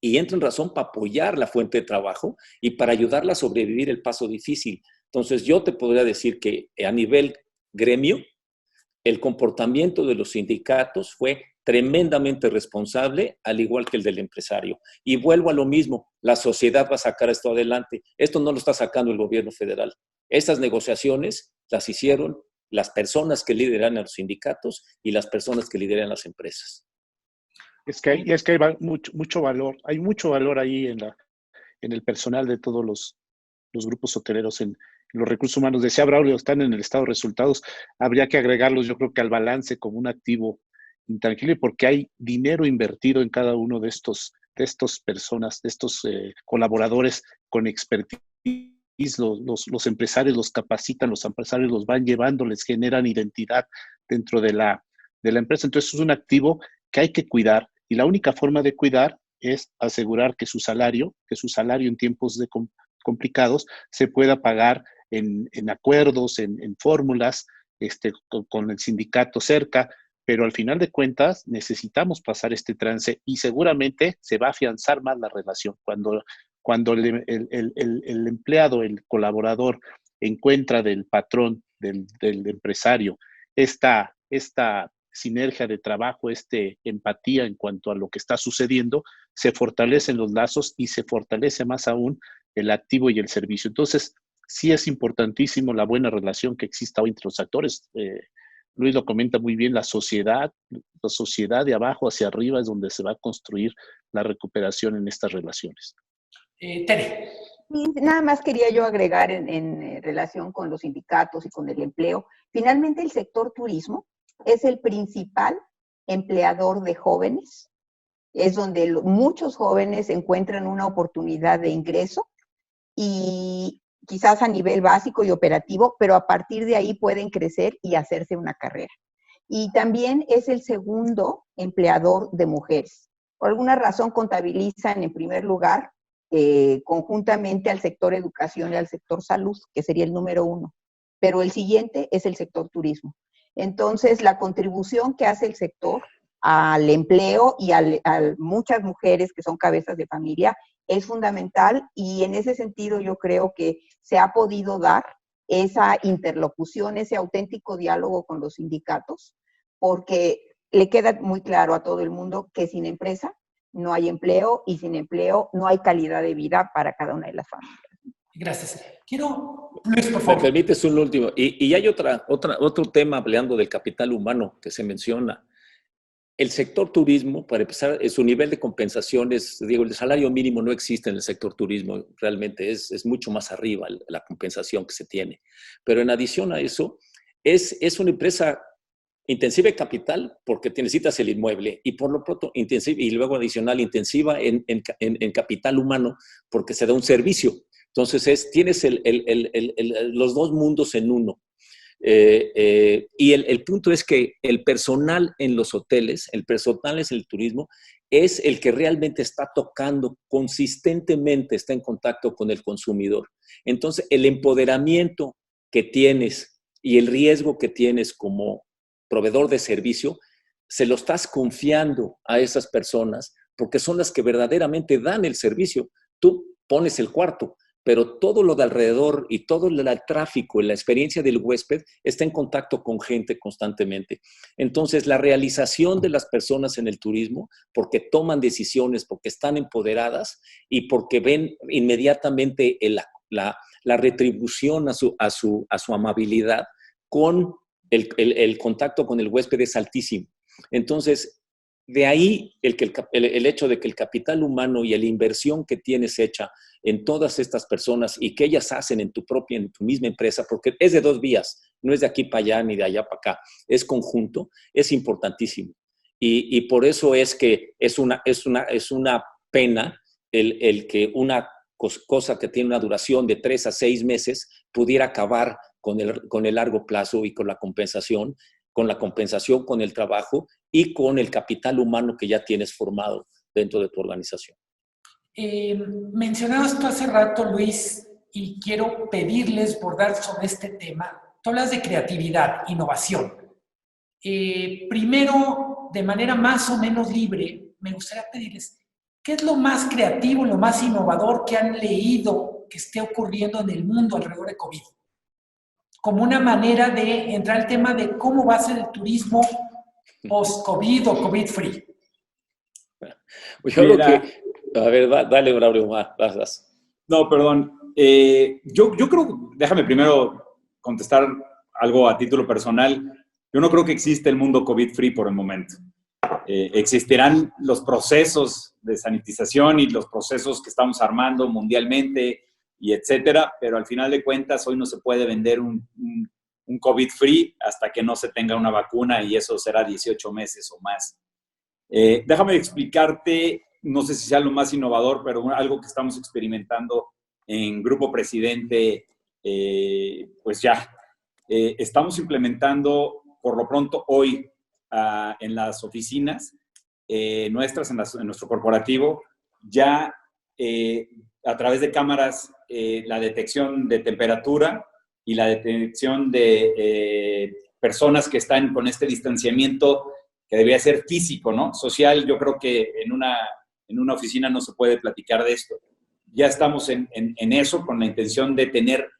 Y entra en razón para apoyar la fuente de trabajo y para ayudarla a sobrevivir el paso difícil. Entonces, yo te podría decir que a nivel gremio, el comportamiento de los sindicatos fue tremendamente responsable, al igual que el del empresario. Y vuelvo a lo mismo, la sociedad va a sacar esto adelante. Esto no lo está sacando el gobierno federal. Estas negociaciones las hicieron las personas que lideran a los sindicatos y las personas que lideran las empresas. Es que hay mucho valor, hay mucho valor ahí en el personal de todos los grupos hoteleros, en los recursos humanos. Decía Braulio, están en el estado de resultados, habría que agregarlos, yo creo que al balance como un activo intangible, porque hay dinero invertido en cada uno de estos personas, de estos colaboradores con expertise. Los empresarios los capacitan, los empresarios los van llevando, les generan identidad dentro de la empresa. Entonces es un activo que hay que cuidar, y la única forma de cuidar es asegurar que su salario en tiempos complicados se pueda pagar en acuerdos, en fórmulas, con el sindicato cerca, pero al final de cuentas necesitamos pasar este trance y seguramente se va a afianzar más la relación. Cuando el empleado, el colaborador, encuentra del patrón, del empresario, esta sinergia de trabajo, empatía en cuanto a lo que está sucediendo, se fortalecen los lazos y se fortalece más aún el activo y el servicio. Entonces, sí es importantísimo la buena relación que exista hoy entre los actores. Luis lo comenta muy bien, la sociedad de abajo hacia arriba es donde se va a construir la recuperación en estas relaciones. Tere. Nada más quería yo agregar en relación con los sindicatos y con el empleo. Finalmente, el sector turismo es el principal empleador de jóvenes. Es donde muchos jóvenes encuentran una oportunidad de ingreso, y quizás a nivel básico y operativo, pero a partir de ahí pueden crecer y hacerse una carrera. Y también es el segundo empleador de mujeres. por alguna razón contabilizan en primer lugar conjuntamente al sector educación y al sector salud, que sería el número 1, pero el siguiente es el sector turismo. Entonces, la contribución que hace el sector al empleo y a muchas mujeres que son cabezas de familia es fundamental, y en ese sentido yo creo que se ha podido dar esa interlocución, ese auténtico diálogo con los sindicatos, porque le queda muy claro a todo el mundo que sin empresa no hay empleo, y sin empleo no hay calidad de vida para cada una de las familias. Gracias. Quiero, Luis, por Me favor. permites un último. Y hay otro tema hablando del capital humano que se menciona. El sector turismo, para empezar, su nivel de compensaciones, digo, el salario mínimo no existe en el sector turismo, realmente es mucho más arriba la compensación que se tiene. Pero en adición a eso, es una empresa intensiva en capital porque te necesitas el inmueble, y por lo pronto intensiva, y luego adicional intensiva en capital humano porque se da un servicio. Entonces tienes los dos mundos en uno. Y el punto es que el personal en los hoteles, el personal en el turismo, es el que realmente está tocando consistentemente, está en contacto con el consumidor. Entonces, el empoderamiento que tienes y el riesgo que tienes como proveedor de servicio, se lo estás confiando a esas personas porque son las que verdaderamente dan el servicio. Tú pones el cuarto, pero todo lo de alrededor y todo el tráfico y la experiencia del huésped está en contacto con gente constantemente. Entonces, la realización de las personas en el turismo, porque toman decisiones, porque están empoderadas y porque ven inmediatamente la retribución a su amabilidad con el contacto con el huésped, es altísimo. Entonces, de ahí el hecho de que el capital humano y la inversión que tienes hecha en todas estas personas y que ellas hacen en tu misma empresa, porque es de dos vías, no es de aquí para allá ni de allá para acá, es conjunto, es importantísimo. Y por eso es que es una pena el que una cosa que tiene una duración de 3 a 6 meses pudiera acabar con el largo plazo y con la compensación, con el trabajo y con el capital humano que ya tienes formado dentro de tu organización. Mencionabas tú hace rato, Luis, y quiero pedirles bordar sobre este tema. Tú hablas de creatividad, innovación. Primero, de manera más o menos libre, me gustaría pedirles, ¿qué es lo más creativo, lo más innovador que han leído que esté ocurriendo en el mundo alrededor de COVID? Como una manera de entrar al tema de cómo va a ser el turismo post-COVID o COVID-free. Yo creo que... A ver, dale, Braulio, vas. No, perdón. Yo creo, déjame primero contestar algo a título personal. Yo no creo que existe el mundo COVID-free por el momento. Existirán los procesos de sanitización y los procesos que estamos armando mundialmente y etcétera, pero al final de cuentas hoy no se puede vender un COVID-free hasta que no se tenga una vacuna, y eso será 18 meses o más. Déjame explicarte, no sé si sea lo más innovador, pero algo que estamos experimentando en Grupo Presidente, pues ya. Estamos implementando, por lo pronto, hoy en las oficinas nuestras, en nuestro corporativo, ya a través de cámaras, la detección de temperatura y la detección de personas que están con este distanciamiento que debería ser físico, ¿no? Social. Yo creo que en una oficina no se puede platicar de esto. Ya estamos en eso, con la intención de tener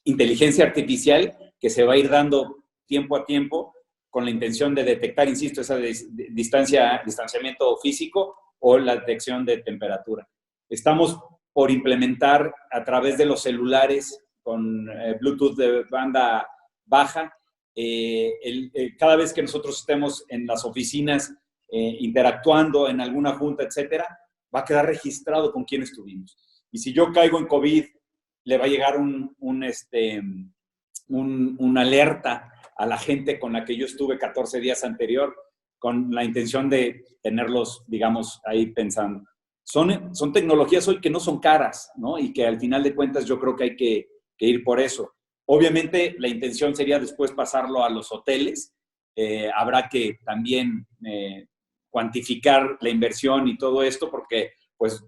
inteligencia artificial que se va a ir dando tiempo a tiempo, con la intención de detectar, insisto, esa distanciamiento físico o la detección de temperatura. Estamos por implementar a través de los celulares con Bluetooth de banda baja, cada vez que nosotros estemos en las oficinas interactuando en alguna junta, etcétera, va a quedar registrado con quién estuvimos. Y si yo caigo en COVID, le va a llegar una alerta a la gente con la que yo estuve 14 días anterior, con la intención de tenerlos, digamos, ahí pensando. Son tecnologías hoy que no son caras, ¿no? Y que al final de cuentas yo creo que hay que ir por eso. Obviamente la intención sería después pasarlo a los hoteles. Habrá que también cuantificar la inversión y todo esto, porque pues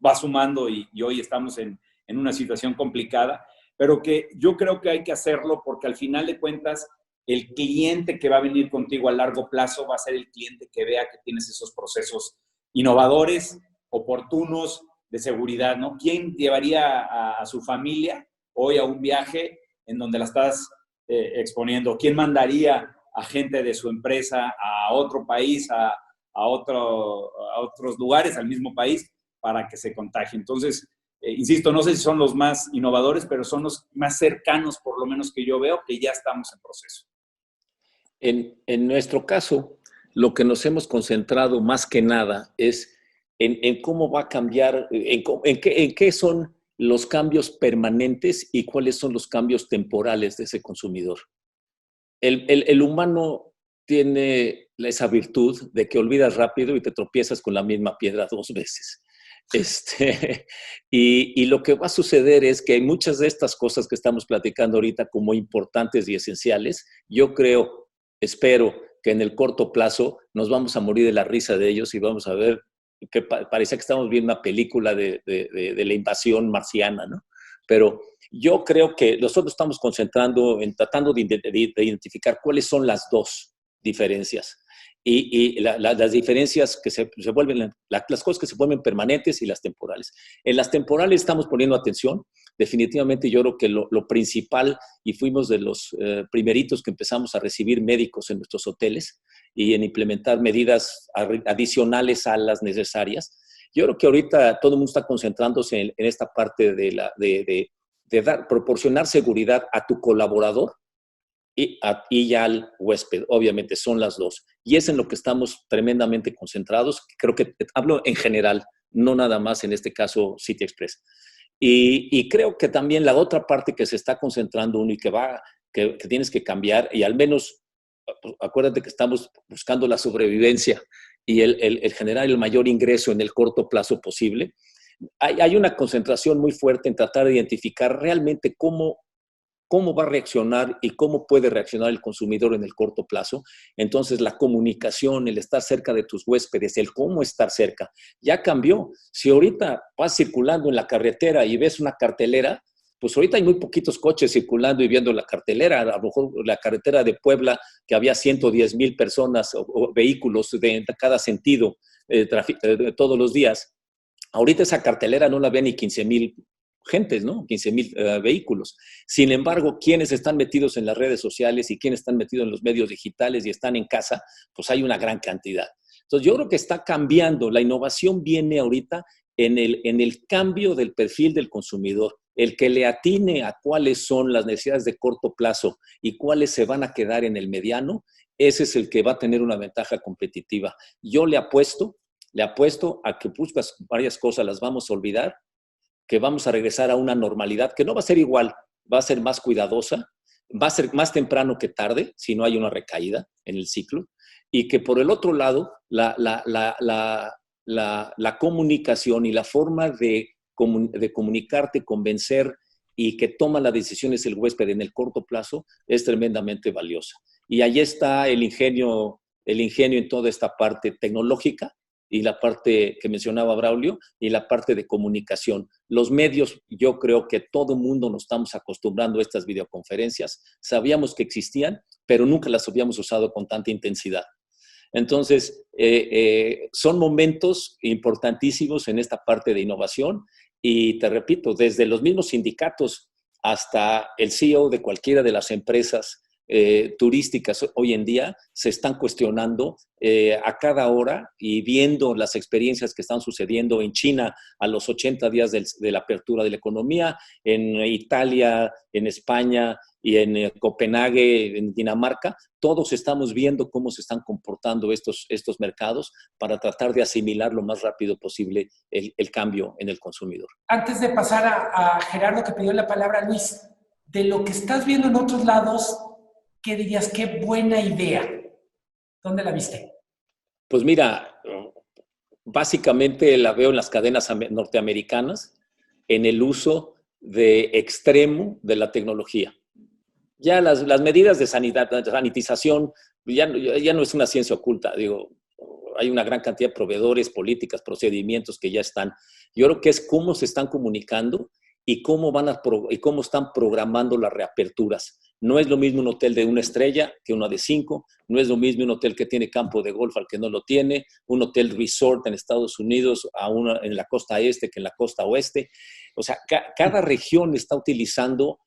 va sumando y hoy estamos en una situación complicada, pero que yo creo que hay que hacerlo porque al final de cuentas el cliente que va a venir contigo a largo plazo va a ser el cliente que vea que tienes esos procesos innovadores, oportunos, de seguridad, ¿no? ¿Quién llevaría a su familia hoy a un viaje en donde la estás exponiendo? ¿Quién mandaría a gente de su empresa a otro país, a otros lugares, al mismo país, para que se contagien? Entonces, insisto, no sé si son los más innovadores, pero son los más cercanos, por lo menos que yo veo, que ya estamos en proceso. En nuestro caso, lo que nos hemos concentrado más que nada es en cómo va a cambiar, en qué son los cambios permanentes y cuáles son los cambios temporales de ese consumidor. El humano tiene esa virtud de que olvidas rápido y te tropiezas con la misma piedra 2 veces. Y lo que va a suceder es que muchas de estas cosas que estamos platicando ahorita como importantes y esenciales, yo creo, espero que en el corto plazo nos vamos a morir de la risa de ellos y vamos a ver que parecía que estamos viendo una película de la invasión marciana, ¿no? Pero yo creo que nosotros estamos concentrando en tratando de identificar cuáles son las dos diferencias. Y las diferencias que se vuelven, las cosas que se vuelven permanentes y las temporales. En las temporales estamos poniendo atención. Definitivamente yo creo que lo principal, y fuimos de los primeritos que empezamos a recibir médicos en nuestros hoteles y en implementar medidas adicionales a las necesarias. Yo creo que ahorita todo el mundo está concentrándose en esta parte de proporcionar seguridad a tu colaborador y al huésped, obviamente son las dos. Y es en lo que estamos tremendamente concentrados. Creo que hablo en general, no nada más en este caso City Express. Y creo que también la otra parte que se está concentrando uno y que tienes que cambiar, y al menos acuérdate que estamos buscando la sobrevivencia y el generar el mayor ingreso en el corto plazo posible. Hay una concentración muy fuerte en tratar de identificar realmente cómo va a reaccionar y cómo puede reaccionar el consumidor en el corto plazo. Entonces, la comunicación, el estar cerca de tus huéspedes, el cómo estar cerca, ya cambió. Si ahorita vas circulando en la carretera y ves una cartelera, pues ahorita hay muy poquitos coches circulando y viendo la cartelera. A lo mejor la carretera de Puebla, que había 110,000 personas o vehículos de cada sentido todos los días, ahorita esa cartelera no la ve ni 15,000 gentes, ¿no? 15,000 vehículos. Sin embargo, quienes están metidos en las redes sociales y quienes están metidos en los medios digitales y están en casa, pues hay una gran cantidad. Entonces, yo creo que está cambiando. La innovación viene ahorita en el cambio del perfil del consumidor, el que le atine a cuáles son las necesidades de corto plazo y cuáles se van a quedar en el mediano, ese es el que va a tener una ventaja competitiva. Yo le apuesto a que buscas varias cosas, las vamos a olvidar, que vamos a regresar a una normalidad que no va a ser igual, va a ser más cuidadosa, va a ser más temprano que tarde, si no hay una recaída en el ciclo, y que por el otro lado, la comunicación y la forma de comunicarte, convencer y que toma las decisiones el huésped en el corto plazo es tremendamente valiosa. Y ahí está el ingenio en toda esta parte tecnológica, y la parte que mencionaba Braulio, y la parte de comunicación. Los medios, yo creo que todo el mundo nos estamos acostumbrando a estas videoconferencias. Sabíamos que existían, pero nunca las habíamos usado con tanta intensidad. Entonces, son momentos importantísimos en esta parte de innovación, y te repito, desde los mismos sindicatos hasta el CEO de cualquiera de las empresas turísticas hoy en día se están cuestionando a cada hora y viendo las experiencias que están sucediendo en China a los 80 días de la apertura de la economía, en Italia, en España y en Copenhague, en Dinamarca. Todos estamos viendo cómo se están comportando estos mercados para tratar de asimilar lo más rápido posible el cambio en el consumidor. Antes de pasar a Gerardo, que pidió la palabra, Luis, de lo que estás viendo en otros lados, ¿qué dirías? ¡Qué buena idea! ¿Dónde la viste? Pues mira, básicamente la veo en las cadenas norteamericanas, en el uso de extremo de la tecnología. Ya las medidas de sanitización ya no es una ciencia oculta. Digo, hay una gran cantidad de proveedores, políticas, procedimientos que ya están. Yo creo que es cómo se están comunicando y cómo están programando las reaperturas. No es lo mismo un hotel de 1 estrella que uno de 5, no es lo mismo un hotel que tiene campo de golf al que no lo tiene, un hotel resort en Estados Unidos a uno en la costa este que en la costa oeste. O sea, cada región está utilizando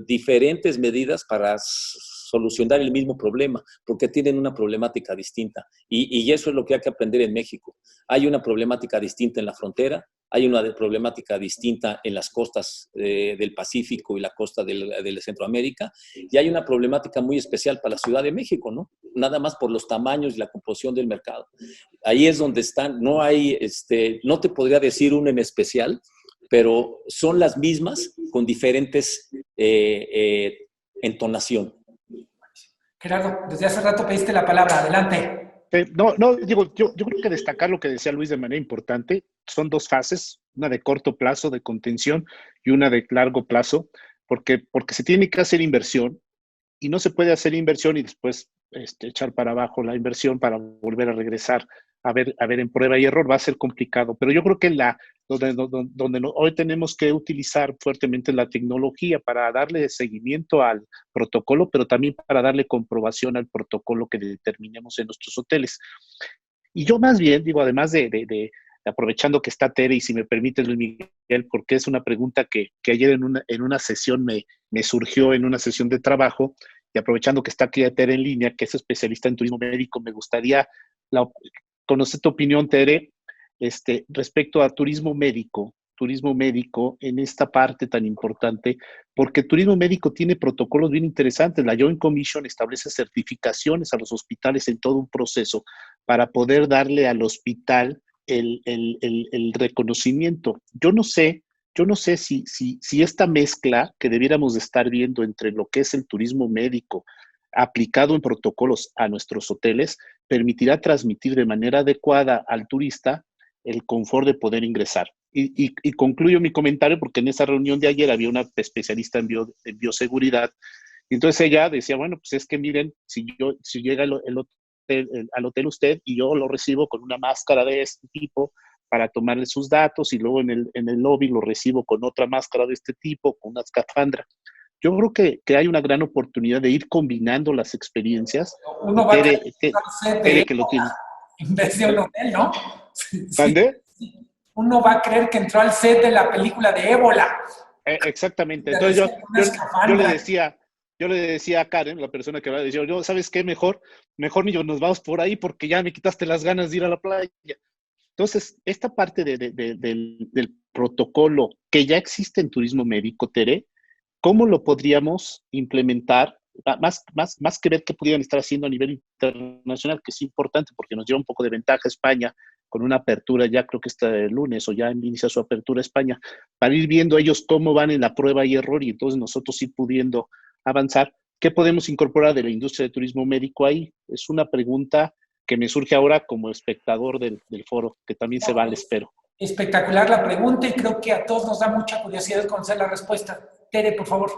diferentes medidas para solucionar el mismo problema, porque tienen una problemática distinta. Y eso es lo que hay que aprender en México. Hay una problemática distinta en la frontera, hay una problemática distinta en las costas del Pacífico y la costa de Centroamérica, y hay una problemática muy especial para la Ciudad de México, ¿no? Nada más por los tamaños y la composición del mercado. Ahí es donde están, no hay, no te podría decir una en especial, pero son las mismas con diferentes entonación. Gerardo, desde hace rato pediste la palabra, adelante. No, digo, yo creo que destacar lo que decía Luis de manera importante, son 2 fases, una de corto plazo, de contención, y una de largo plazo, porque se tiene que hacer inversión, y no se puede hacer inversión y después echar para abajo la inversión para volver a regresar a ver en prueba y error, va a ser complicado. Pero yo creo que donde hoy tenemos que utilizar fuertemente la tecnología para darle seguimiento al protocolo, pero también para darle comprobación al protocolo que determinemos en nuestros hoteles. Y yo más bien, digo, además de aprovechando que está Tere, y si me permite, Luis Miguel, porque es una pregunta que ayer en una sesión me surgió en una sesión de trabajo, y aprovechando que está aquí Tere en línea, que es especialista en turismo médico, me gustaría conocer tu opinión, Tere, respecto a turismo médico en esta parte tan importante, porque turismo médico tiene protocolos bien interesantes. La Joint Commission establece certificaciones a los hospitales en todo un proceso para poder darle al hospital el reconocimiento. Yo no sé si esta mezcla que debiéramos de estar viendo entre lo que es el turismo médico aplicado en protocolos a nuestros hoteles permitirá transmitir de manera adecuada al turista el confort de poder ingresar. Y concluyo mi comentario porque en esa reunión de ayer había una especialista en bioseguridad, y entonces ella decía, bueno, pues es que miren, si llega al hotel usted y yo lo recibo con una máscara de este tipo para tomarle sus datos, y luego en el lobby lo recibo con otra máscara de este tipo, con una escafandra. Yo creo que hay una gran oportunidad de ir combinando las experiencias. Uno va a Tere, que lo tiene. En vez de un hotel, ¿no? ¿Mande? Sí. Uno va a creer que entró al set de la película de Ébola. Exactamente. Entonces yo le decía a Karen, la persona que va a decir, ¿sabes qué? Mejor ni nos vamos por ahí porque ya me quitaste las ganas de ir a la playa. Entonces, esta parte del protocolo que ya existe en turismo médico, Tere, ¿cómo lo podríamos implementar? Más que ver qué pudieran estar haciendo a nivel internacional, que es importante porque nos lleva un poco de ventaja España con una apertura, ya creo que este lunes o ya inicia su apertura España, para ir viendo ellos cómo van en la prueba y error, y entonces nosotros ir pudiendo avanzar. ¿Qué podemos incorporar de la industria de turismo médico ahí? Es una pregunta que me surge ahora como espectador del foro, que también se vale, espero. Espectacular la pregunta, y creo que a todos nos da mucha curiosidad conocer la respuesta. Tere, por favor.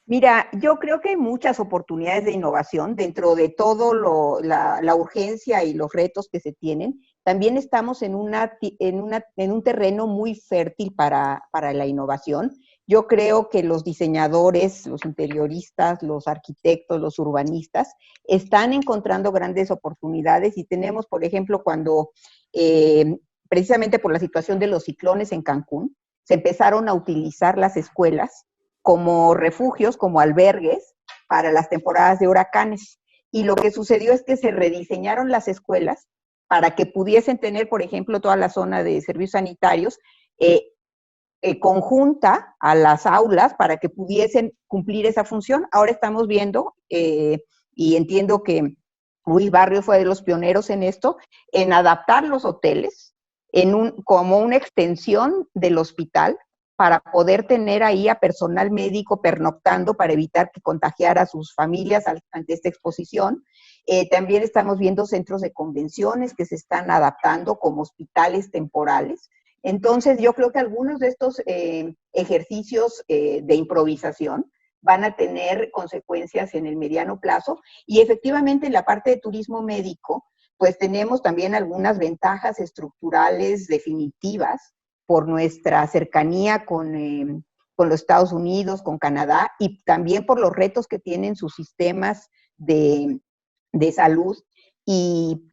Mira, yo creo que hay muchas oportunidades de innovación dentro de todo la urgencia y los retos que se tienen. También estamos en un terreno muy fértil para la innovación. Yo creo que los diseñadores, los interioristas, los arquitectos, los urbanistas están encontrando grandes oportunidades, y tenemos, por ejemplo, cuando precisamente por la situación de los ciclones en Cancún, se empezaron a utilizar las escuelas como refugios, como albergues para las temporadas de huracanes. Y lo que sucedió es que se rediseñaron las escuelas para que pudiesen tener, por ejemplo, toda la zona de servicios sanitarios conjunta a las aulas para que pudiesen cumplir esa función. Ahora estamos viendo, y entiendo que Luis Barrio fue de los pioneros en esto, en adaptar los hoteles como una extensión del hospital, para poder tener ahí a personal médico pernoctando para evitar que contagiara a sus familias ante esta exposición. También estamos viendo centros de convenciones que se están adaptando como hospitales temporales. Entonces, yo creo que algunos de estos ejercicios de improvisación van a tener consecuencias en el mediano plazo, y efectivamente en la parte de turismo médico, pues tenemos también algunas ventajas estructurales definitivas por nuestra cercanía con los Estados Unidos, con Canadá, y también por los retos que tienen sus sistemas de salud, y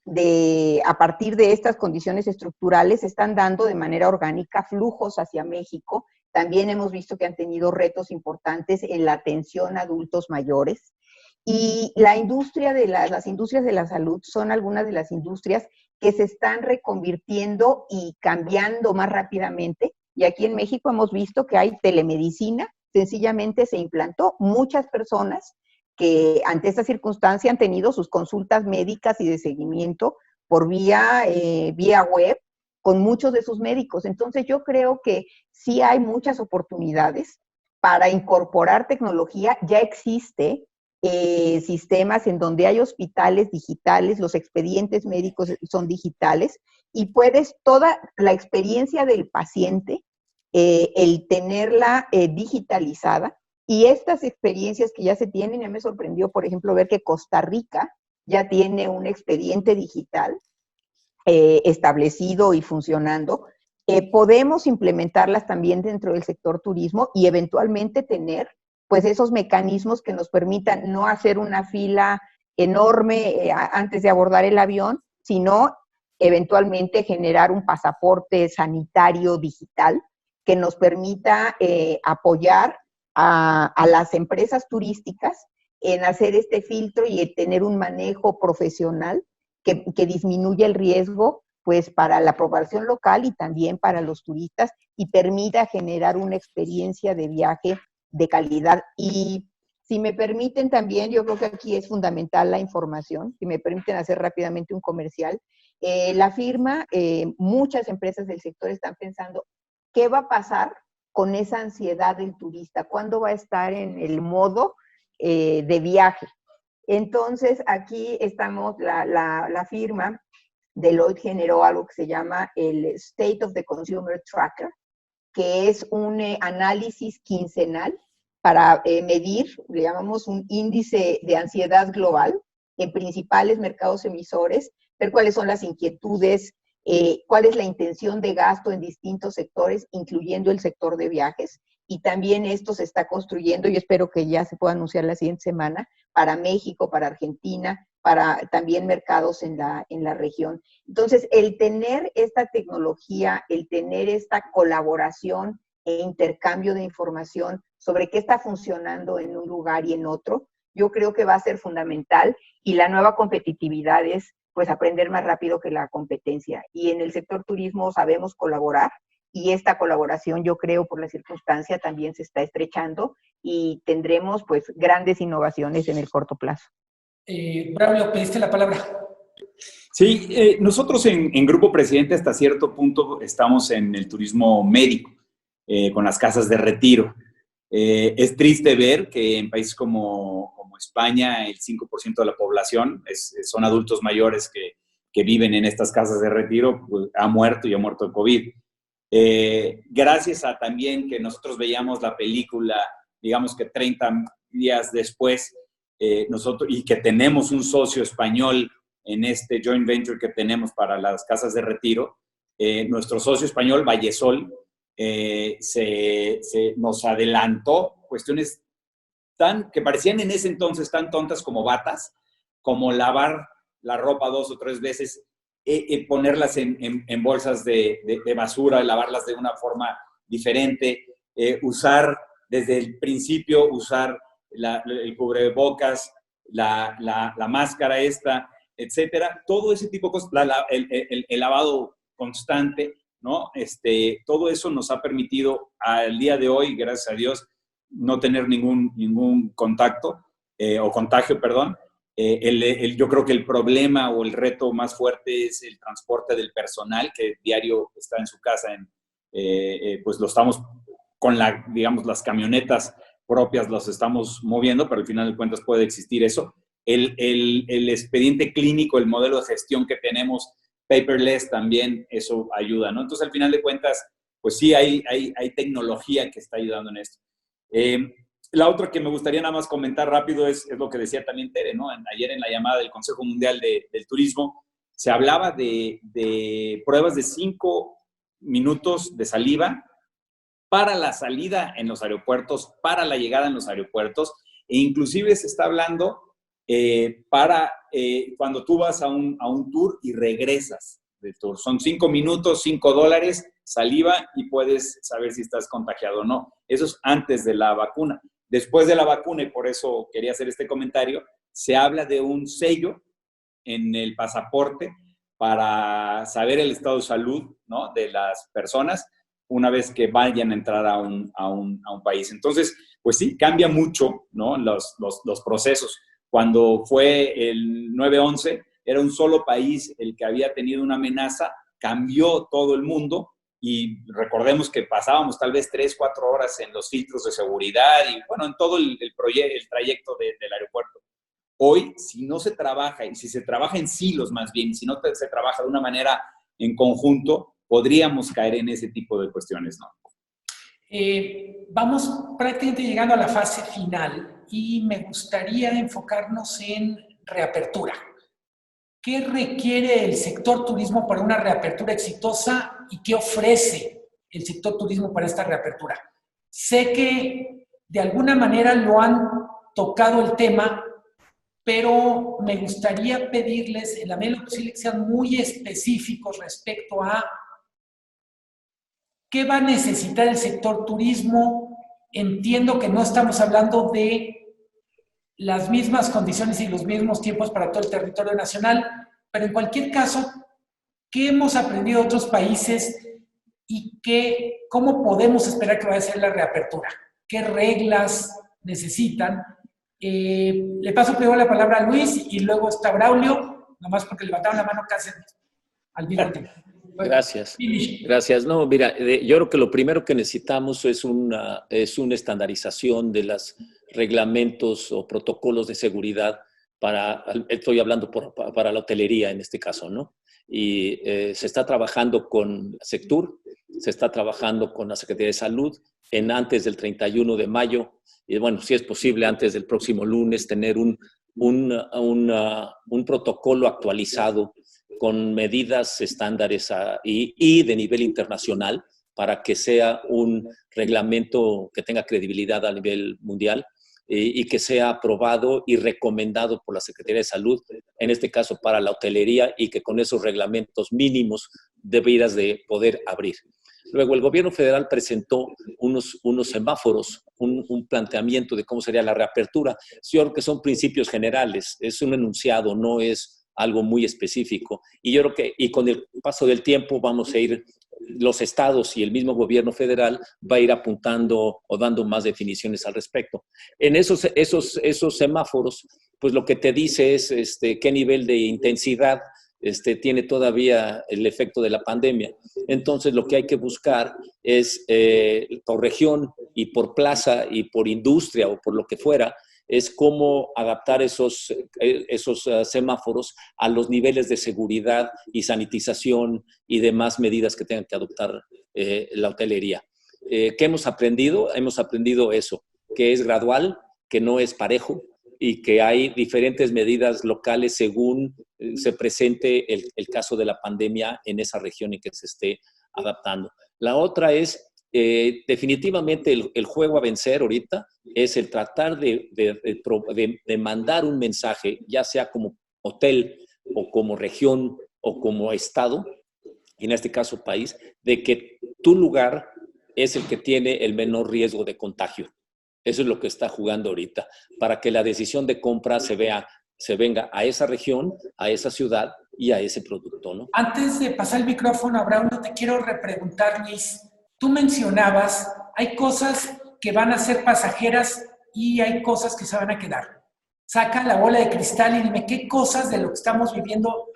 a partir de estas condiciones estructurales se están dando de manera orgánica flujos hacia México. También hemos visto que han tenido retos importantes en la atención a adultos mayores. Y las industrias de la salud son algunas de las industrias que se están reconvirtiendo y cambiando más rápidamente. Y aquí en México hemos visto que hay telemedicina, sencillamente se implantó. Muchas personas que ante esta circunstancia han tenido sus consultas médicas y de seguimiento por vía web con muchos de sus médicos. Entonces yo creo que sí hay muchas oportunidades para incorporar tecnología. Ya existe sistemas en donde hay hospitales digitales, los expedientes médicos son digitales, y puedes toda la experiencia del paciente, el tenerla digitalizada. Y estas experiencias que ya se tienen, ya me sorprendió, por ejemplo, ver que Costa Rica ya tiene un expediente digital establecido y funcionando. Podemos implementarlas también dentro del sector turismo y eventualmente tener pues esos mecanismos que nos permitan no hacer una fila enorme antes de abordar el avión, sino eventualmente generar un pasaporte sanitario digital que nos permita apoyar a las empresas turísticas en hacer este filtro y tener un manejo profesional que disminuya el riesgo pues para la población local y también para los turistas, y permita generar una experiencia de viaje de calidad. Y si me permiten también, yo creo que aquí es fundamental la información, si me permiten hacer rápidamente un comercial. La firma, muchas empresas del sector están pensando, ¿qué va a pasar con esa ansiedad del turista? ¿Cuándo va a estar en el modo de viaje? Entonces, aquí estamos, la firma Deloitte generó algo que se llama el State of the Consumer Tracker, que es un análisis quincenal para medir, le llamamos un índice de ansiedad global en principales mercados emisores, ver cuáles son las inquietudes, cuál es la intención de gasto en distintos sectores, incluyendo el sector de viajes. Y también esto se está construyendo, y espero que ya se pueda anunciar la siguiente semana, para México, para Argentina, para también mercados en la región. Entonces, el tener esta tecnología, el tener esta colaboración e intercambio de información sobre qué está funcionando en un lugar y en otro, yo creo que va a ser fundamental, y la nueva competitividad es pues aprender más rápido que la competencia. Y en el sector turismo sabemos colaborar, y esta colaboración, yo creo, por la circunstancia también se está estrechando, y tendremos pues grandes innovaciones en el corto plazo. Braulio, pediste la palabra. Sí, nosotros en Grupo Presidente hasta cierto punto estamos en el turismo médico, con las casas de retiro. Es triste ver que en países como España el 5% de la población son adultos mayores que viven en estas casas de retiro, pues, ha muerto de COVID. Gracias a también que nosotros veíamos la película, digamos que 30 días después, y que tenemos un socio español en este joint venture que tenemos para las casas de retiro, nuestro socio español, Vallesol, nos adelantó cuestiones que parecían en ese entonces tan tontas como batas, como lavar la ropa 2 o 3 veces, ponerlas en bolsas de basura, lavarlas de una forma diferente, usar desde el principio, usar el cubrebocas, la máscara etcétera. Todo ese tipo de cosas, el lavado constante, ¿no? Todo eso nos ha permitido al día de hoy, gracias a Dios, no tener ningún contacto o contagio, perdón. Yo creo que el problema o el reto más fuerte es el transporte del personal que diario está en su casa. Pues lo estamos con digamos, las camionetas propias las estamos moviendo, pero al final de cuentas puede existir eso. El expediente clínico, el modelo de gestión que tenemos, paperless, también eso ayuda, ¿no? Entonces, al final de cuentas, pues sí hay tecnología que está ayudando en esto. La otra que me gustaría nada más comentar rápido es lo que decía también Tere, ¿no? Ayer en la llamada del Consejo Mundial del Turismo se hablaba de pruebas de 5 minutos de saliva para la salida en los aeropuertos, para la llegada en los aeropuertos, e inclusive se está hablando para cuando tú vas a un tour y regresas del tour. Son 5 minutos, $5, saliva, y puedes saber si estás contagiado o no. Eso es antes de la vacuna. Después de la vacuna, y por eso quería hacer este comentario, se habla de un sello en el pasaporte para saber el estado de salud, ¿no?, de las personas una vez que vayan a entrar a un país. Entonces, pues sí, cambia mucho, ¿no?, los procesos. Cuando fue el 9/11, era un solo país el que había tenido una amenaza, cambió todo el mundo, y recordemos que pasábamos tal vez 3, 4 horas en los filtros de seguridad y, bueno, en todo el trayecto del aeropuerto. Hoy, si no se trabaja, y si se trabaja en silos más bien, si no se trabaja de una manera en conjunto, podríamos caer en ese tipo de cuestiones, ¿no? Vamos prácticamente llegando a la fase final y me gustaría enfocarnos en reapertura. ¿Qué requiere el sector turismo para una reapertura exitosa y qué ofrece el sector turismo para esta reapertura? Sé que de alguna manera lo han tocado el tema, pero me gustaría pedirles, en la medida de lo posible, que sean muy específicos respecto a qué va a necesitar el sector turismo. Entiendo que no estamos hablando de las mismas condiciones y los mismos tiempos para todo el territorio nacional, pero en cualquier caso, ¿qué hemos aprendido de otros países y cómo podemos esperar que vaya a ser la reapertura? ¿Qué reglas necesitan? Le paso primero la palabra a Luis y luego está Braulio, nomás porque levantaron la mano casi al mismo tiempo. Gracias. Gracias. No, mira, yo creo que lo primero que necesitamos es una estandarización de los reglamentos o protocolos de seguridad estoy hablando para la hotelería en este caso, ¿no? Y se está trabajando con Sectur, se está trabajando con la Secretaría de Salud antes del 31 de mayo, y bueno, si es posible antes del próximo lunes, tener un protocolo actualizado con medidas estándares y de nivel internacional para que sea un reglamento que tenga credibilidad a nivel mundial y que sea aprobado y recomendado por la Secretaría de Salud, en este caso para la hotelería, y que con esos reglamentos mínimos debieras de poder abrir. Luego, el gobierno federal presentó unos semáforos, un planteamiento de cómo sería la reapertura. Yo creo que son principios generales, es un enunciado, no es algo muy específico. Y yo creo que con el paso del tiempo vamos a ir, los estados y el mismo gobierno federal va a ir apuntando o dando más definiciones al respecto. En esos semáforos, pues lo que te dice es qué nivel de intensidad tiene todavía el efecto de la pandemia. Entonces, lo que hay que buscar es, por región y por plaza y por industria o por lo que fuera, es cómo adaptar esos semáforos a los niveles de seguridad y sanitización y demás medidas que tengan que adoptar la hotelería. ¿Qué hemos aprendido? Hemos aprendido eso, que es gradual, que no es parejo, y que hay diferentes medidas locales según se presente el caso de la pandemia en esa región en que se esté adaptando. La otra es, definitivamente el juego a vencer ahorita es el tratar de mandar un mensaje, ya sea como hotel o como región o como estado, en este caso país, de que tu lugar es el que tiene el menor riesgo de contagio. Eso es lo que está jugando ahorita, para que la decisión de compra se venga a esa región, a esa ciudad y a ese producto, ¿no? Antes de pasar el micrófono a Braulio, te quiero repreguntar, Luis. Tú mencionabas, hay cosas que van a ser pasajeras y hay cosas que se van a quedar. Saca la bola de cristal y dime, ¿qué cosas de lo que estamos viviendo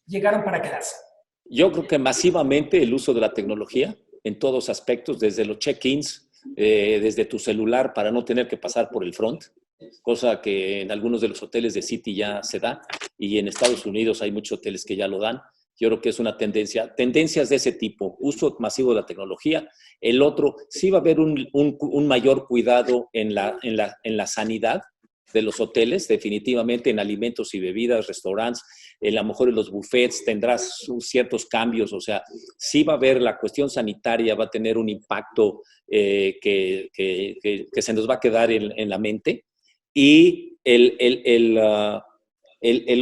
llegaron para quedarse? Yo creo que masivamente el uso de la tecnología en todos aspectos, desde los check-ins, desde tu celular para no tener que pasar por el front, cosa que en algunos de los hoteles de City ya se da, y en Estados Unidos hay muchos hoteles que ya lo dan. Yo creo que es una tendencias de ese tipo, uso masivo de la tecnología. El otro, sí va a haber un mayor cuidado en la sanidad, de los hoteles, definitivamente en alimentos y bebidas, restaurantes, a lo mejor en los buffets tendrás ciertos cambios, o sea, sí va a haber la cuestión sanitaria, va a tener un impacto que se nos va a quedar en la mente. Y el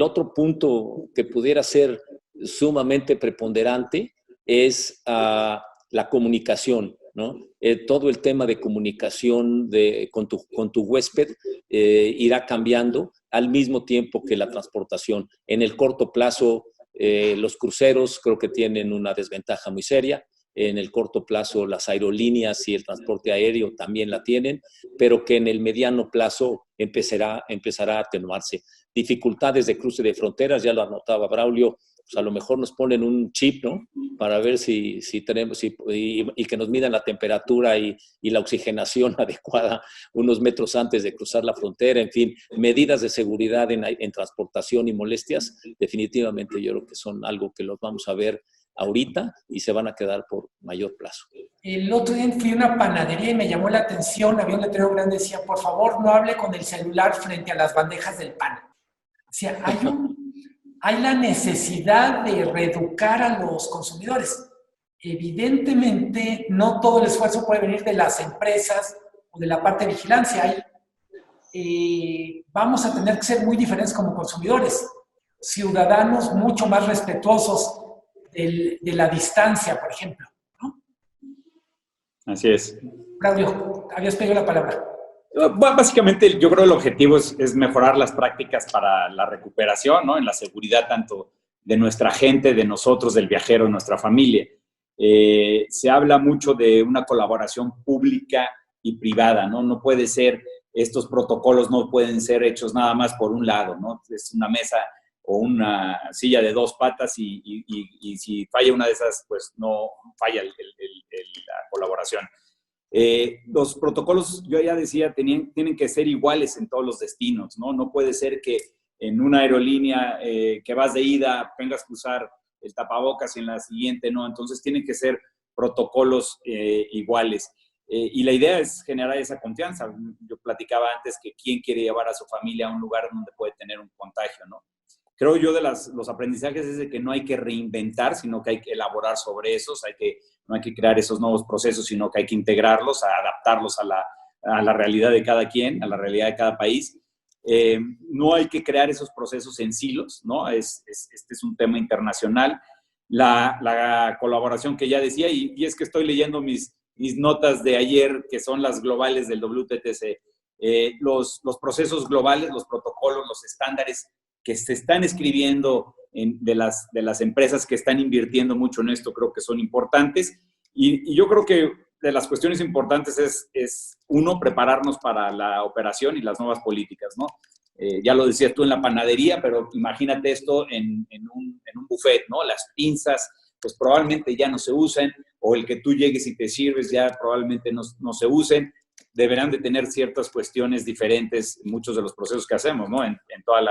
otro punto que pudiera ser sumamente preponderante es la comunicación, ¿no? Todo el tema de comunicación con tu huésped irá cambiando al mismo tiempo que la transportación. En el corto plazo, los cruceros creo que tienen una desventaja muy seria. En el corto plazo, las aerolíneas y el transporte aéreo también la tienen, pero que en el mediano plazo empezará a atenuarse. Dificultades de cruce de fronteras, ya lo anotaba Braulio, pues a lo mejor nos ponen un chip, ¿no? Para ver si tenemos, y que nos midan la temperatura y la oxigenación adecuada unos metros antes de cruzar la frontera. En fin, medidas de seguridad en transportación y molestias, definitivamente yo creo que son algo que los vamos a ver ahorita y se van a quedar por mayor plazo. El otro día fui a una panadería y me llamó la atención, había un letrero grande, decía, por favor, no hable con el celular frente a las bandejas del pan. O sea, hay la necesidad de reeducar a los consumidores. Evidentemente, no todo el esfuerzo puede venir de las empresas o de la parte de vigilancia. Vamos a tener que ser muy diferentes como consumidores, ciudadanos mucho más respetuosos de la distancia, por ejemplo, ¿no? Así es. Claudio, habías pedido la palabra. Básicamente, yo creo que el objetivo es mejorar las prácticas para la recuperación, ¿no? En la seguridad tanto de nuestra gente, de nosotros, del viajero, de nuestra familia. Se habla mucho de una colaboración pública y privada, ¿no? No puede ser, estos protocolos no pueden ser hechos nada más por un lado, ¿no? Es una mesa o una silla de dos patas y si falla una de esas, pues no falla la colaboración. Los protocolos, yo ya decía, tienen que ser iguales en todos los destinos, ¿no? No puede ser que en una aerolínea que vas de ida tengas que usar el tapabocas y en la siguiente no. Entonces tienen que ser protocolos iguales. Y la idea es generar esa confianza. Yo platicaba antes que quién quiere llevar a su familia a un lugar donde puede tener un contagio, ¿no? Creo yo los aprendizajes es de que no hay que reinventar, sino que hay que elaborar sobre esos, no hay que crear esos nuevos procesos, sino que hay que integrarlos, adaptarlos a la realidad de cada quien, a la realidad de cada país. No hay que crear esos procesos en silos, ¿no? Este es un tema internacional. La colaboración que ya decía, y es que estoy leyendo mis notas de ayer, que son las globales del WTTC, los procesos globales, los protocolos, los estándares que se están escribiendo de las empresas que están invirtiendo mucho en esto, creo que son importantes. Y yo creo que de las cuestiones importantes es uno, prepararnos para la operación y las nuevas políticas, ¿no? Ya lo decías tú en la panadería, pero imagínate esto en un buffet, ¿no? Las pinzas, pues probablemente ya no se usen, o el que tú llegues y te sirves ya probablemente no se usen. Deberán de tener ciertas cuestiones diferentes en muchos de los procesos que hacemos, ¿no? En toda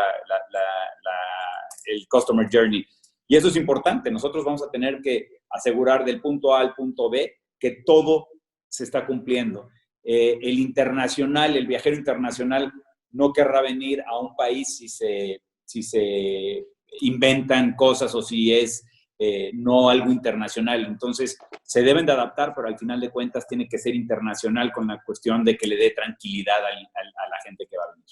el customer journey. Y eso es importante. Nosotros vamos a tener que asegurar del punto A al punto B que todo se está cumpliendo. El internacional, el viajero internacional no querrá venir a un país si se inventan cosas o si es no algo internacional. Entonces, se deben de adaptar, pero al final de cuentas tiene que ser internacional con la cuestión de que le dé tranquilidad a la gente que va a venir.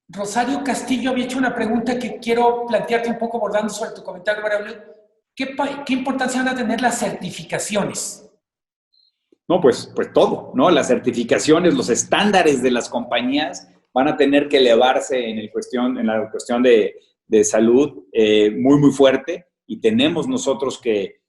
Rosario Castillo había hecho una pregunta que quiero plantearte un poco abordando sobre tu comentario, Braulio. ¿Qué importancia van a tener las certificaciones? No, pues todo, ¿no? Las certificaciones, los estándares de las compañías van a tener que elevarse en la cuestión de salud muy, muy fuerte, y tenemos nosotros que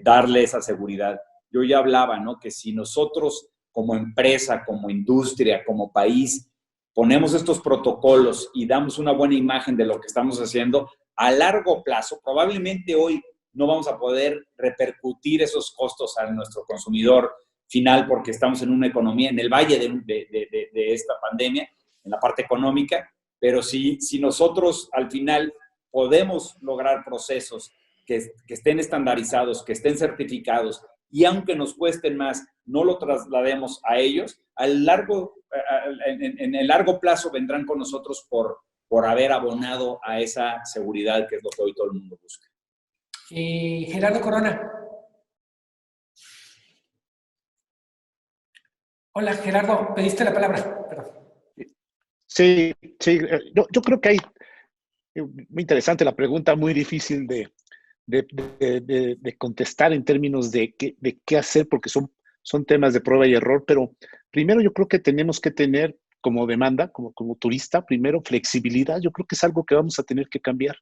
darle esa seguridad. Yo ya hablaba, ¿no? Que si nosotros como empresa, como industria, como país, ponemos estos protocolos y damos una buena imagen de lo que estamos haciendo, a largo plazo, probablemente hoy no vamos a poder repercutir esos costos a nuestro consumidor final porque estamos en una economía, en el valle de esta pandemia, en la parte económica, pero si nosotros al final podemos lograr procesos que estén estandarizados, que estén certificados y aunque nos cuesten más, no lo traslademos a ellos, en el largo plazo vendrán con nosotros por haber abonado a esa seguridad que es lo que hoy todo el mundo busca. Gerardo Corona. Hola, Gerardo, pediste la palabra. Perdón. Sí, sí. Yo creo que hay, muy interesante la pregunta, muy difícil de contestar en términos de qué hacer, porque son temas de prueba y error, pero primero yo creo que tenemos que tener como demanda, como turista, primero flexibilidad. Yo creo que es algo que vamos a tener que cambiar.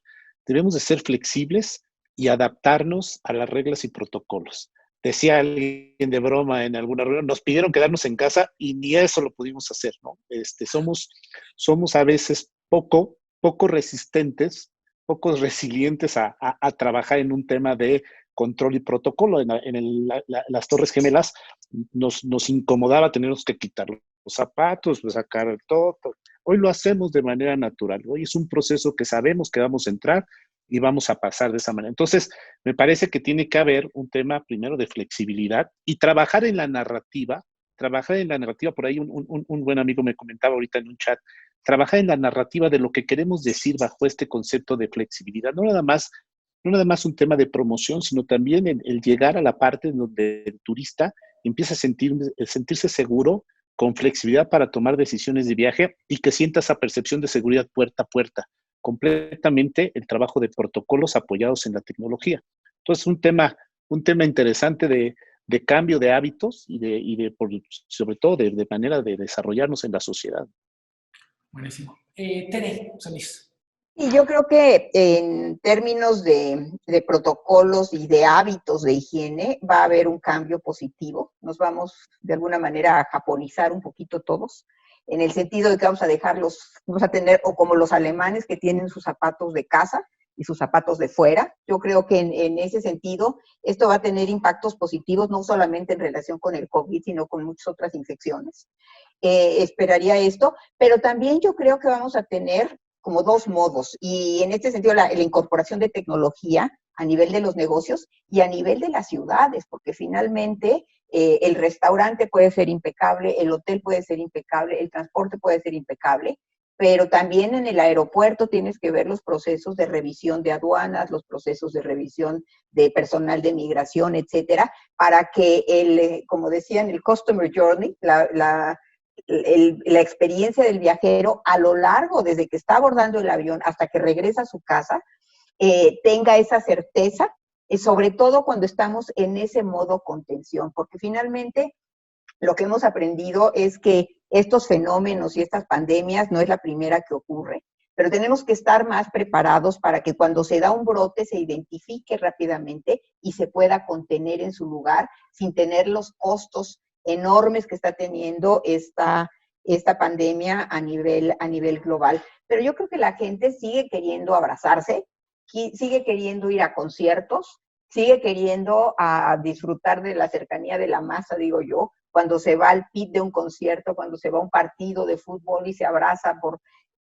Debemos de ser flexibles y adaptarnos a las reglas y protocolos. Decía alguien de broma en alguna reunión, nos pidieron quedarnos en casa y ni eso lo pudimos hacer, ¿no? Somos a veces poco resistentes, poco resilientes a trabajar en un tema de control y protocolo. Las Torres Gemelas nos incomodaba tenernos que quitar los zapatos, sacar todo. Hoy lo hacemos de manera natural. Hoy es un proceso que sabemos que vamos a entrar y vamos a pasar de esa manera. Entonces, me parece que tiene que haber un tema primero de flexibilidad y trabajar en la narrativa. Por ahí un buen amigo me comentaba ahorita en un chat, trabajar en la narrativa de lo que queremos decir bajo este concepto de flexibilidad. No nada más un tema de promoción, sino también el llegar a la parte donde el turista empieza a sentirse seguro, con flexibilidad para tomar decisiones de viaje y que sienta esa percepción de seguridad puerta a puerta. Completamente el trabajo de protocolos apoyados en la tecnología. Entonces, un tema interesante de cambio de hábitos sobre todo de manera de desarrollarnos en la sociedad. Buenísimo. Tere Solís. Y yo creo que en términos de protocolos y de hábitos de higiene va a haber un cambio positivo. Nos vamos de alguna manera a japonizar un poquito todos, en el sentido de que vamos a tener, o como los alemanes que tienen sus zapatos de casa y sus zapatos de fuera. Yo creo que en ese sentido esto va a tener impactos positivos, no solamente en relación con el COVID, sino con muchas otras infecciones. Esperaría esto, pero también yo creo que vamos a tener como dos modos, y en este sentido la incorporación de tecnología a nivel de los negocios y a nivel de las ciudades, porque finalmente el restaurante puede ser impecable, el hotel puede ser impecable, el transporte puede ser impecable, pero también en el aeropuerto tienes que ver los procesos de revisión de aduanas, los procesos de revisión de personal de migración, etcétera, para que como decían, el customer journey, la experiencia del viajero a lo largo, desde que está abordando el avión hasta que regresa a su casa, tenga esa certeza, sobre todo cuando estamos en ese modo contención, porque finalmente lo que hemos aprendido es que estos fenómenos y estas pandemias no es la primera que ocurre, pero tenemos que estar más preparados para que cuando se da un brote se identifique rápidamente y se pueda contener en su lugar sin tener los costos enormes que está teniendo esta pandemia a nivel global. Pero yo creo que la gente sigue queriendo abrazarse, sigue queriendo ir a conciertos, sigue queriendo disfrutar de la cercanía de la masa, digo yo, cuando se va al pit de un concierto, cuando se va a un partido de fútbol y se abraza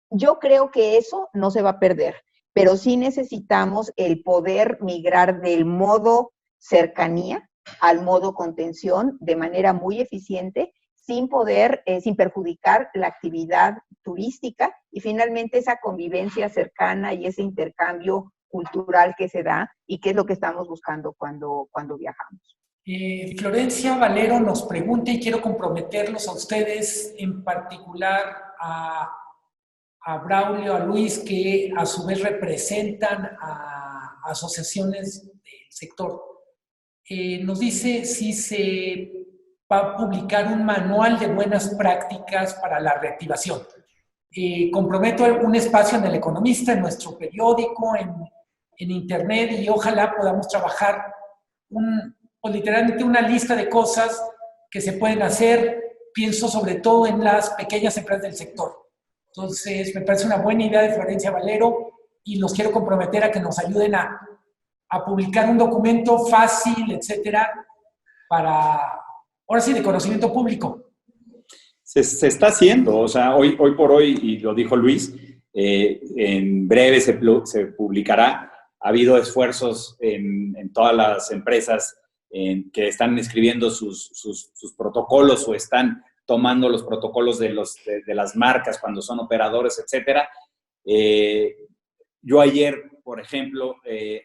Yo creo que eso no se va a perder, pero sí necesitamos el poder migrar del modo cercanía al modo contención de manera muy eficiente, sin perjudicar la actividad turística y finalmente esa convivencia cercana y ese intercambio cultural que se da y que es lo que estamos buscando cuando viajamos. Florencia Valero nos pregunta, y quiero comprometerlos a ustedes, en particular a Braulio, a Luis, que a su vez representan a asociaciones del sector. Nos dice si se va a publicar un manual de buenas prácticas para la reactivación. Comprometo un espacio en El Economista, en nuestro periódico, en internet, y ojalá podamos trabajar literalmente una lista de cosas que se pueden hacer. Pienso sobre todo en las pequeñas empresas del sector. Entonces, me parece una buena idea de Florencia Valero y los quiero comprometer a que nos ayuden a publicar un documento fácil, etcétera, ahora sí, de conocimiento público. Se está haciendo, o sea, hoy por hoy, y lo dijo Luis, en breve se publicará. Ha habido esfuerzos en todas las empresas que están escribiendo sus protocolos o están tomando los protocolos de las marcas cuando son operadores, etcétera. Yo ayer, por ejemplo,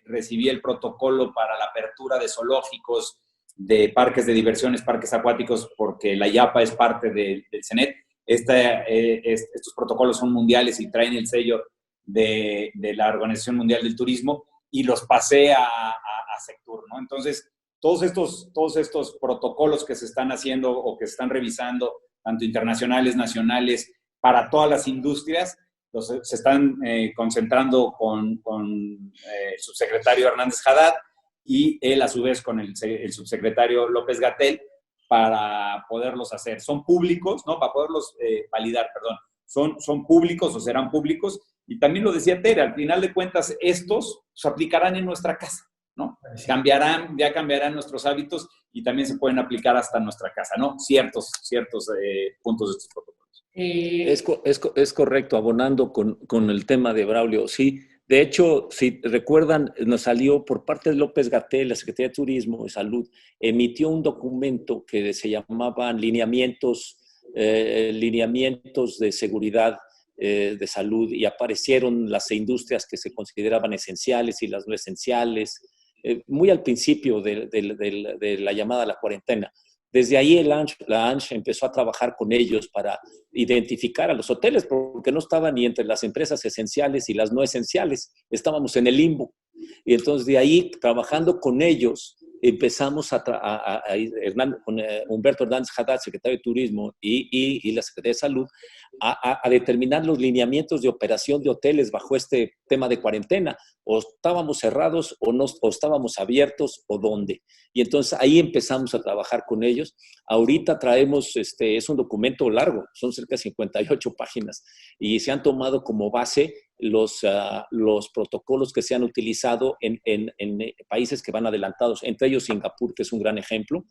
recibí el protocolo para la apertura de zoológicos, de parques de diversiones, parques acuáticos, porque la IAPA es parte del CENET. Estos protocolos son mundiales y traen el sello de la Organización Mundial del Turismo, y los pasé a Sectur, ¿no? Entonces, todos estos protocolos que se están haciendo o que se están revisando, tanto internacionales, nacionales, para todas las industrias, se están concentrando con el subsecretario Hernández Haddad y él a su vez con el subsecretario López-Gatell para poderlos hacer. Son públicos, ¿no? Para poderlos validar, perdón. Son públicos o serán públicos. Y también lo decía Tere, al final de cuentas estos se aplicarán en nuestra casa, ¿no? Cambiarán nuestros hábitos y también se pueden aplicar hasta en nuestra casa, ¿no? Ciertos puntos de estos protocolos. Es correcto, abonando con el tema de Braulio, sí. De hecho, si recuerdan, nos salió por parte de López-Gatell, la Secretaría de Turismo y Salud, emitió un documento que se llamaban lineamientos de seguridad de salud, y aparecieron las industrias que se consideraban esenciales y las no esenciales, muy al principio de la llamada a la cuarentena. Desde ahí la ANSH empezó a trabajar con ellos para identificar a los hoteles, porque no estaban ni entre las empresas esenciales y las no esenciales, estábamos en el limbo. Y entonces de ahí, trabajando con ellos, empezamos con Humberto Hernández Haddad, secretario de Turismo, y la Secretaría de Salud, a determinar los lineamientos de operación de hoteles bajo este tema de cuarentena. O estábamos cerrados o estábamos abiertos, o dónde. Y entonces ahí empezamos a trabajar con ellos. Ahorita traemos, es un documento largo, son cerca de 58 páginas, y se han tomado como base los protocolos que se han utilizado en países que van adelantados, entre ellos Singapur, que es un gran ejemplo.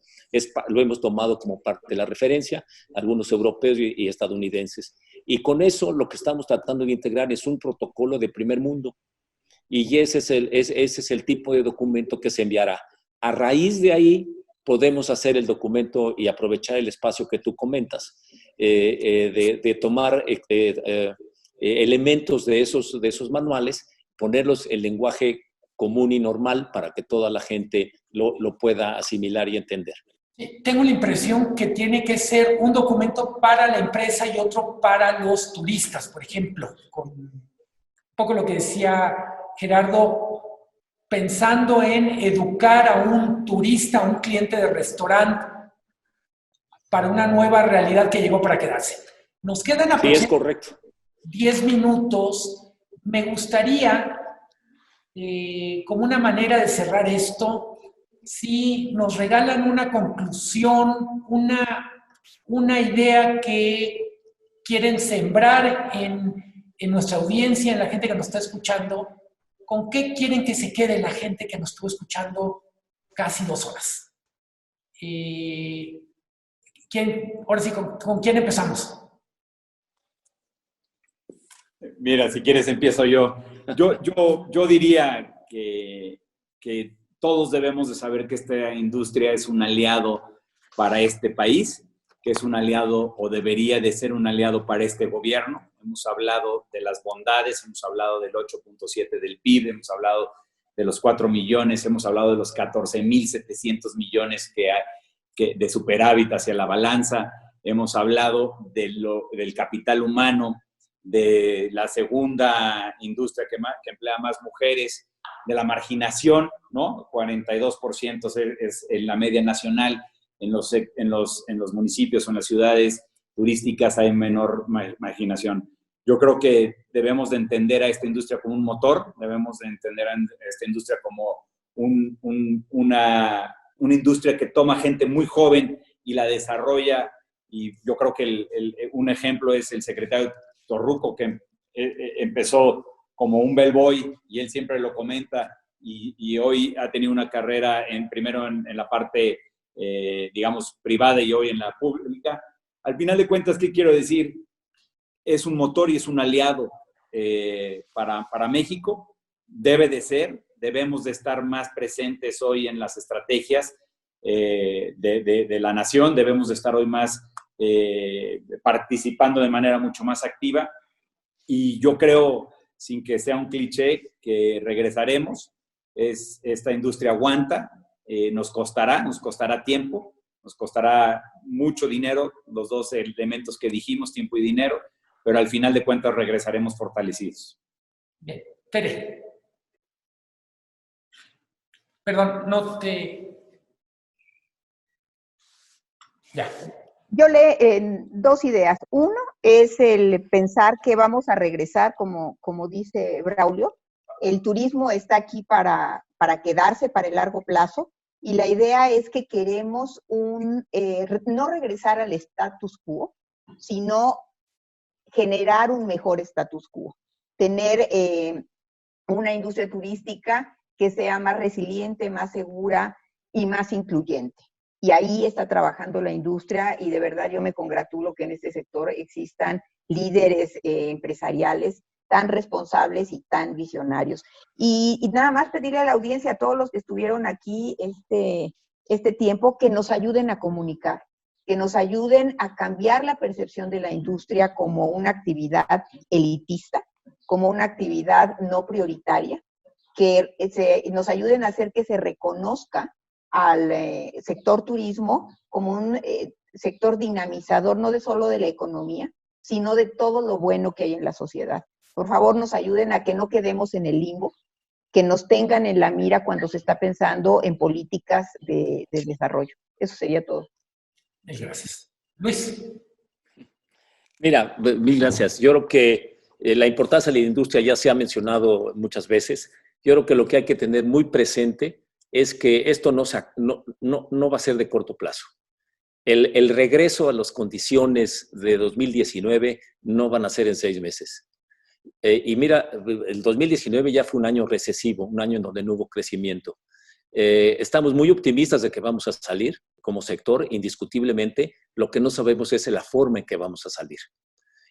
Lo hemos tomado como parte de la referencia, algunos europeos y estadounidenses. Y con eso lo que estamos tratando de integrar es un protocolo de primer mundo. Y ese es el tipo de documento que se enviará. A raíz de ahí podemos hacer el documento y aprovechar el espacio que tú comentas, de tomar elementos de esos manuales, ponerlos en lenguaje común y normal para que toda la gente lo pueda asimilar y entender. Tengo la impresión que tiene que ser un documento para la empresa y otro para los turistas, por ejemplo, con un poco lo que decía Gerardo, pensando en educar a un turista, a un cliente de restaurante para una nueva realidad que llegó para quedarse. Nos quedan aproximadamente, sí, es correcto, 10 minutos. Me gustaría, como una manera de cerrar esto, si nos regalan una conclusión, una idea que quieren sembrar en nuestra audiencia, en la gente que nos está escuchando. ¿Con qué quieren que se quede la gente que nos estuvo escuchando casi 2 horas? Ahora sí, ¿con quién empezamos? Mira, si quieres empiezo yo. Yo diría que todos debemos de saber que esta industria es un aliado para este país, que es un aliado o debería de ser un aliado para este gobierno. Hemos hablado de las bondades, hemos hablado del 8.7 del PIB, hemos hablado de los 4 millones, hemos hablado de los 14.700 millones de superávit hacia la balanza, hemos hablado del capital humano, de la segunda industria que emplea más mujeres, de la marginación, ¿no? 42% es en la media nacional. En los municipios o en las ciudades turísticas hay menor marginación. Yo creo que debemos de entender a esta industria como un motor, debemos de entender a esta industria como una industria que toma gente muy joven y la desarrolla, y yo creo que un ejemplo es el secretario Torruco, que empezó como un bellboy, y él siempre lo comenta, y hoy ha tenido una carrera primero en la parte, digamos, privada, y hoy en la pública. Al final de cuentas, ¿qué quiero decir? Es un motor y es un aliado para México. Debemos de estar más presentes hoy en las estrategias. de la nación. Debemos de estar hoy más participando de manera mucho más activa. Y yo creo, sin que sea un cliché, que regresaremos. Esta industria aguanta, nos costará tiempo, nos costará mucho dinero, los dos elementos que dijimos, tiempo y dinero, pero al final de cuentas regresaremos fortalecidos. Bien, Tere. Perdón, no te... Ya. Yo le dos ideas. Uno es el pensar que vamos a regresar, como dice Braulio. El turismo está aquí para quedarse para el largo plazo, y la idea es que queremos no regresar al status quo, sino generar un mejor status quo. Tener una industria turística que sea más resiliente, más segura y más incluyente. Y ahí está trabajando la industria, y de verdad yo me congratulo que en este sector existan líderes empresariales tan responsables y tan visionarios. Y nada más pedirle a la audiencia, a todos los que estuvieron aquí este tiempo, que nos ayuden a comunicar, que nos ayuden a cambiar la percepción de la industria como una actividad elitista, como una actividad no prioritaria, que nos ayuden a hacer que se reconozca al sector turismo como un sector dinamizador, no solo de la economía, sino de todo lo bueno que hay en la sociedad. Por favor, nos ayuden a que no quedemos en el limbo, que nos tengan en la mira cuando se está pensando en políticas de desarrollo. Eso sería todo. Gracias. Luis. Mira, mil gracias. Yo creo que la importancia de la industria ya se ha mencionado muchas veces. Yo creo que lo que hay que tener muy presente es que esto no va a ser de corto plazo. El regreso a las condiciones de 2019 no van a ser en 6 meses. Y mira, el 2019 ya fue un año recesivo, un año en donde no hubo crecimiento. Estamos muy optimistas de que vamos a salir como sector, indiscutiblemente. Lo que no sabemos es la forma en que vamos a salir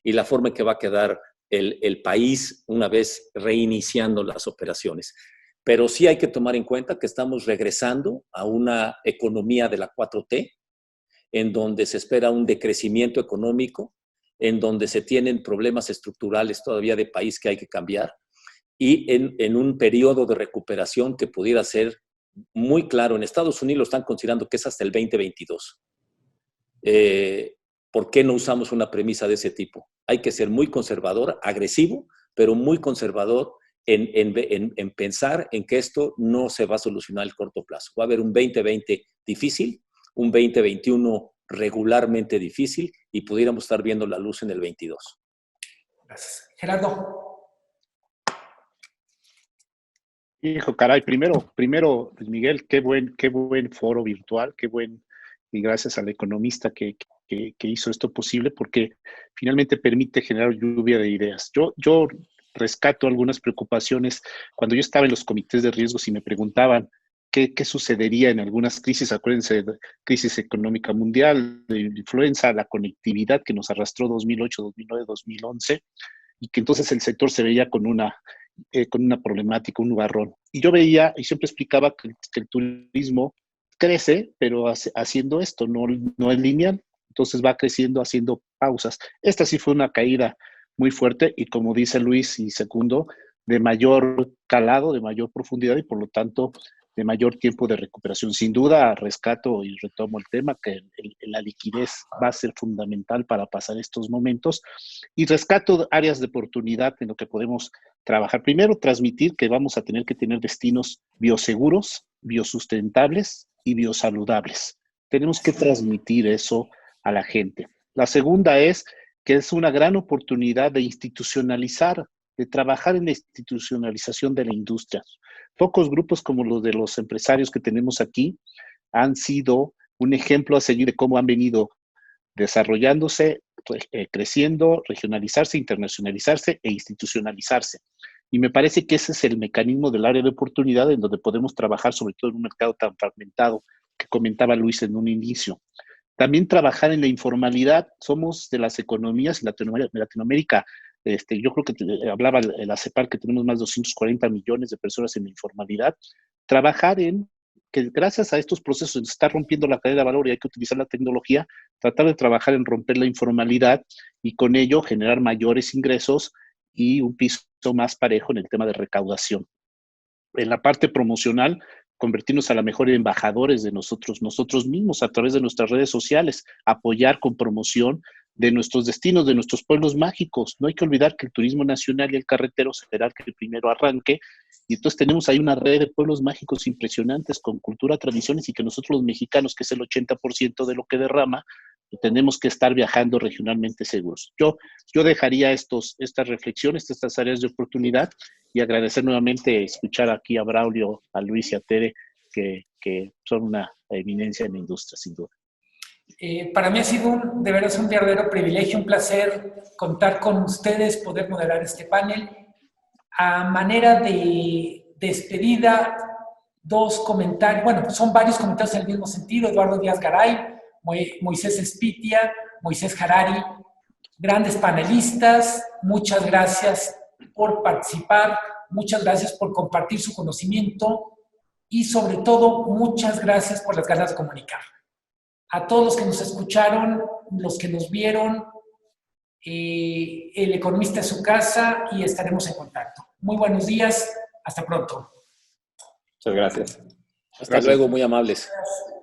y la forma en que va a quedar el país una vez reiniciando las operaciones. Pero sí hay que tomar en cuenta que estamos regresando a una economía de la 4T, en donde se espera un decrecimiento económico, en donde se tienen problemas estructurales todavía de país que hay que cambiar, y en un periodo de recuperación que pudiera ser muy claro. En Estados Unidos lo están considerando que es hasta el 2022. ¿Por qué no usamos una premisa de ese tipo? Hay que ser muy conservador, agresivo, pero muy conservador en pensar en que esto no se va a solucionar a corto plazo. Va a haber un 2020 difícil, un 2021 regularmente difícil, y pudiéramos estar viendo la luz en el 22. Gracias. Gerardo. Hijo, caray, primero, Luis Miguel, qué buen foro virtual, y gracias al economista que hizo esto posible, porque finalmente permite generar lluvia de ideas. Yo rescato algunas preocupaciones. Cuando yo estaba en los comités de riesgos y me preguntaban qué sucedería en algunas crisis, acuérdense de crisis económica mundial, de influenza, la conectividad que nos arrastró 2008, 2009, 2011, y que entonces el sector se veía con una problemática, un nubarrón. Y yo veía y siempre explicaba que el turismo crece, pero haciendo esto, no es lineal. Entonces va creciendo haciendo pausas. Esta sí fue una caída muy fuerte y, como dice Luis y segundo, de mayor calado, de mayor profundidad y por lo tanto de mayor tiempo de recuperación. Sin duda, rescato y retomo el tema, que la liquidez va a ser fundamental para pasar estos momentos, y rescato áreas de oportunidad en lo que podemos trabajar. Primero, transmitir que vamos a tener que tener destinos bioseguros, biosustentables y biosaludables. Tenemos que transmitir eso a la gente. La segunda es que es una gran oportunidad de institucionalizar, de trabajar en la institucionalización de la industria. Pocos grupos como los de los empresarios que tenemos aquí han sido un ejemplo a seguir de cómo han venido desarrollándose, creciendo, regionalizarse, internacionalizarse e institucionalizarse. Y me parece que ese es el mecanismo del área de oportunidad en donde podemos trabajar, sobre todo en un mercado tan fragmentado que comentaba Luis en un inicio. También trabajar en la informalidad. Somos de las economías en Latinoamérica. Yo creo que hablaba la CEPAL que tenemos más de 240 millones de personas en la informalidad. Trabajar en que gracias a estos procesos se está rompiendo la cadena de valor y hay que utilizar la tecnología, tratar de trabajar en romper la informalidad y con ello generar mayores ingresos y un piso más parejo en el tema de recaudación. En la parte promocional, convertirnos a la mejor embajadores de nosotros mismos a través de nuestras redes sociales, apoyar con promoción de nuestros destinos, de nuestros pueblos mágicos. No hay que olvidar que el turismo nacional y el carretero será el que primero arranque, y entonces tenemos ahí una red de pueblos mágicos impresionantes con cultura, tradiciones, y que nosotros los mexicanos, que es el 80% de lo que derrama, tenemos que estar viajando regionalmente seguros. Yo dejaría estas reflexiones, estas áreas de oportunidad, y agradecer nuevamente escuchar aquí a Braulio, a Luis y a Tere, que son una eminencia en la industria, sin duda. Para mí ha sido de veras un verdadero privilegio, un placer contar con ustedes, poder moderar este panel. A manera de despedida, dos comentarios, bueno, son varios comentarios en el mismo sentido. Eduardo Díaz Garay, Moisés Espitia, Moisés Harari, grandes panelistas, muchas gracias por participar, muchas gracias por compartir su conocimiento y sobre todo, muchas gracias por las ganas de comunicar. A todos los que nos escucharon, los que nos vieron, El Economista es su casa y estaremos en contacto. Muy buenos días, hasta pronto. Muchas gracias. Hasta luego, muy amables. Gracias.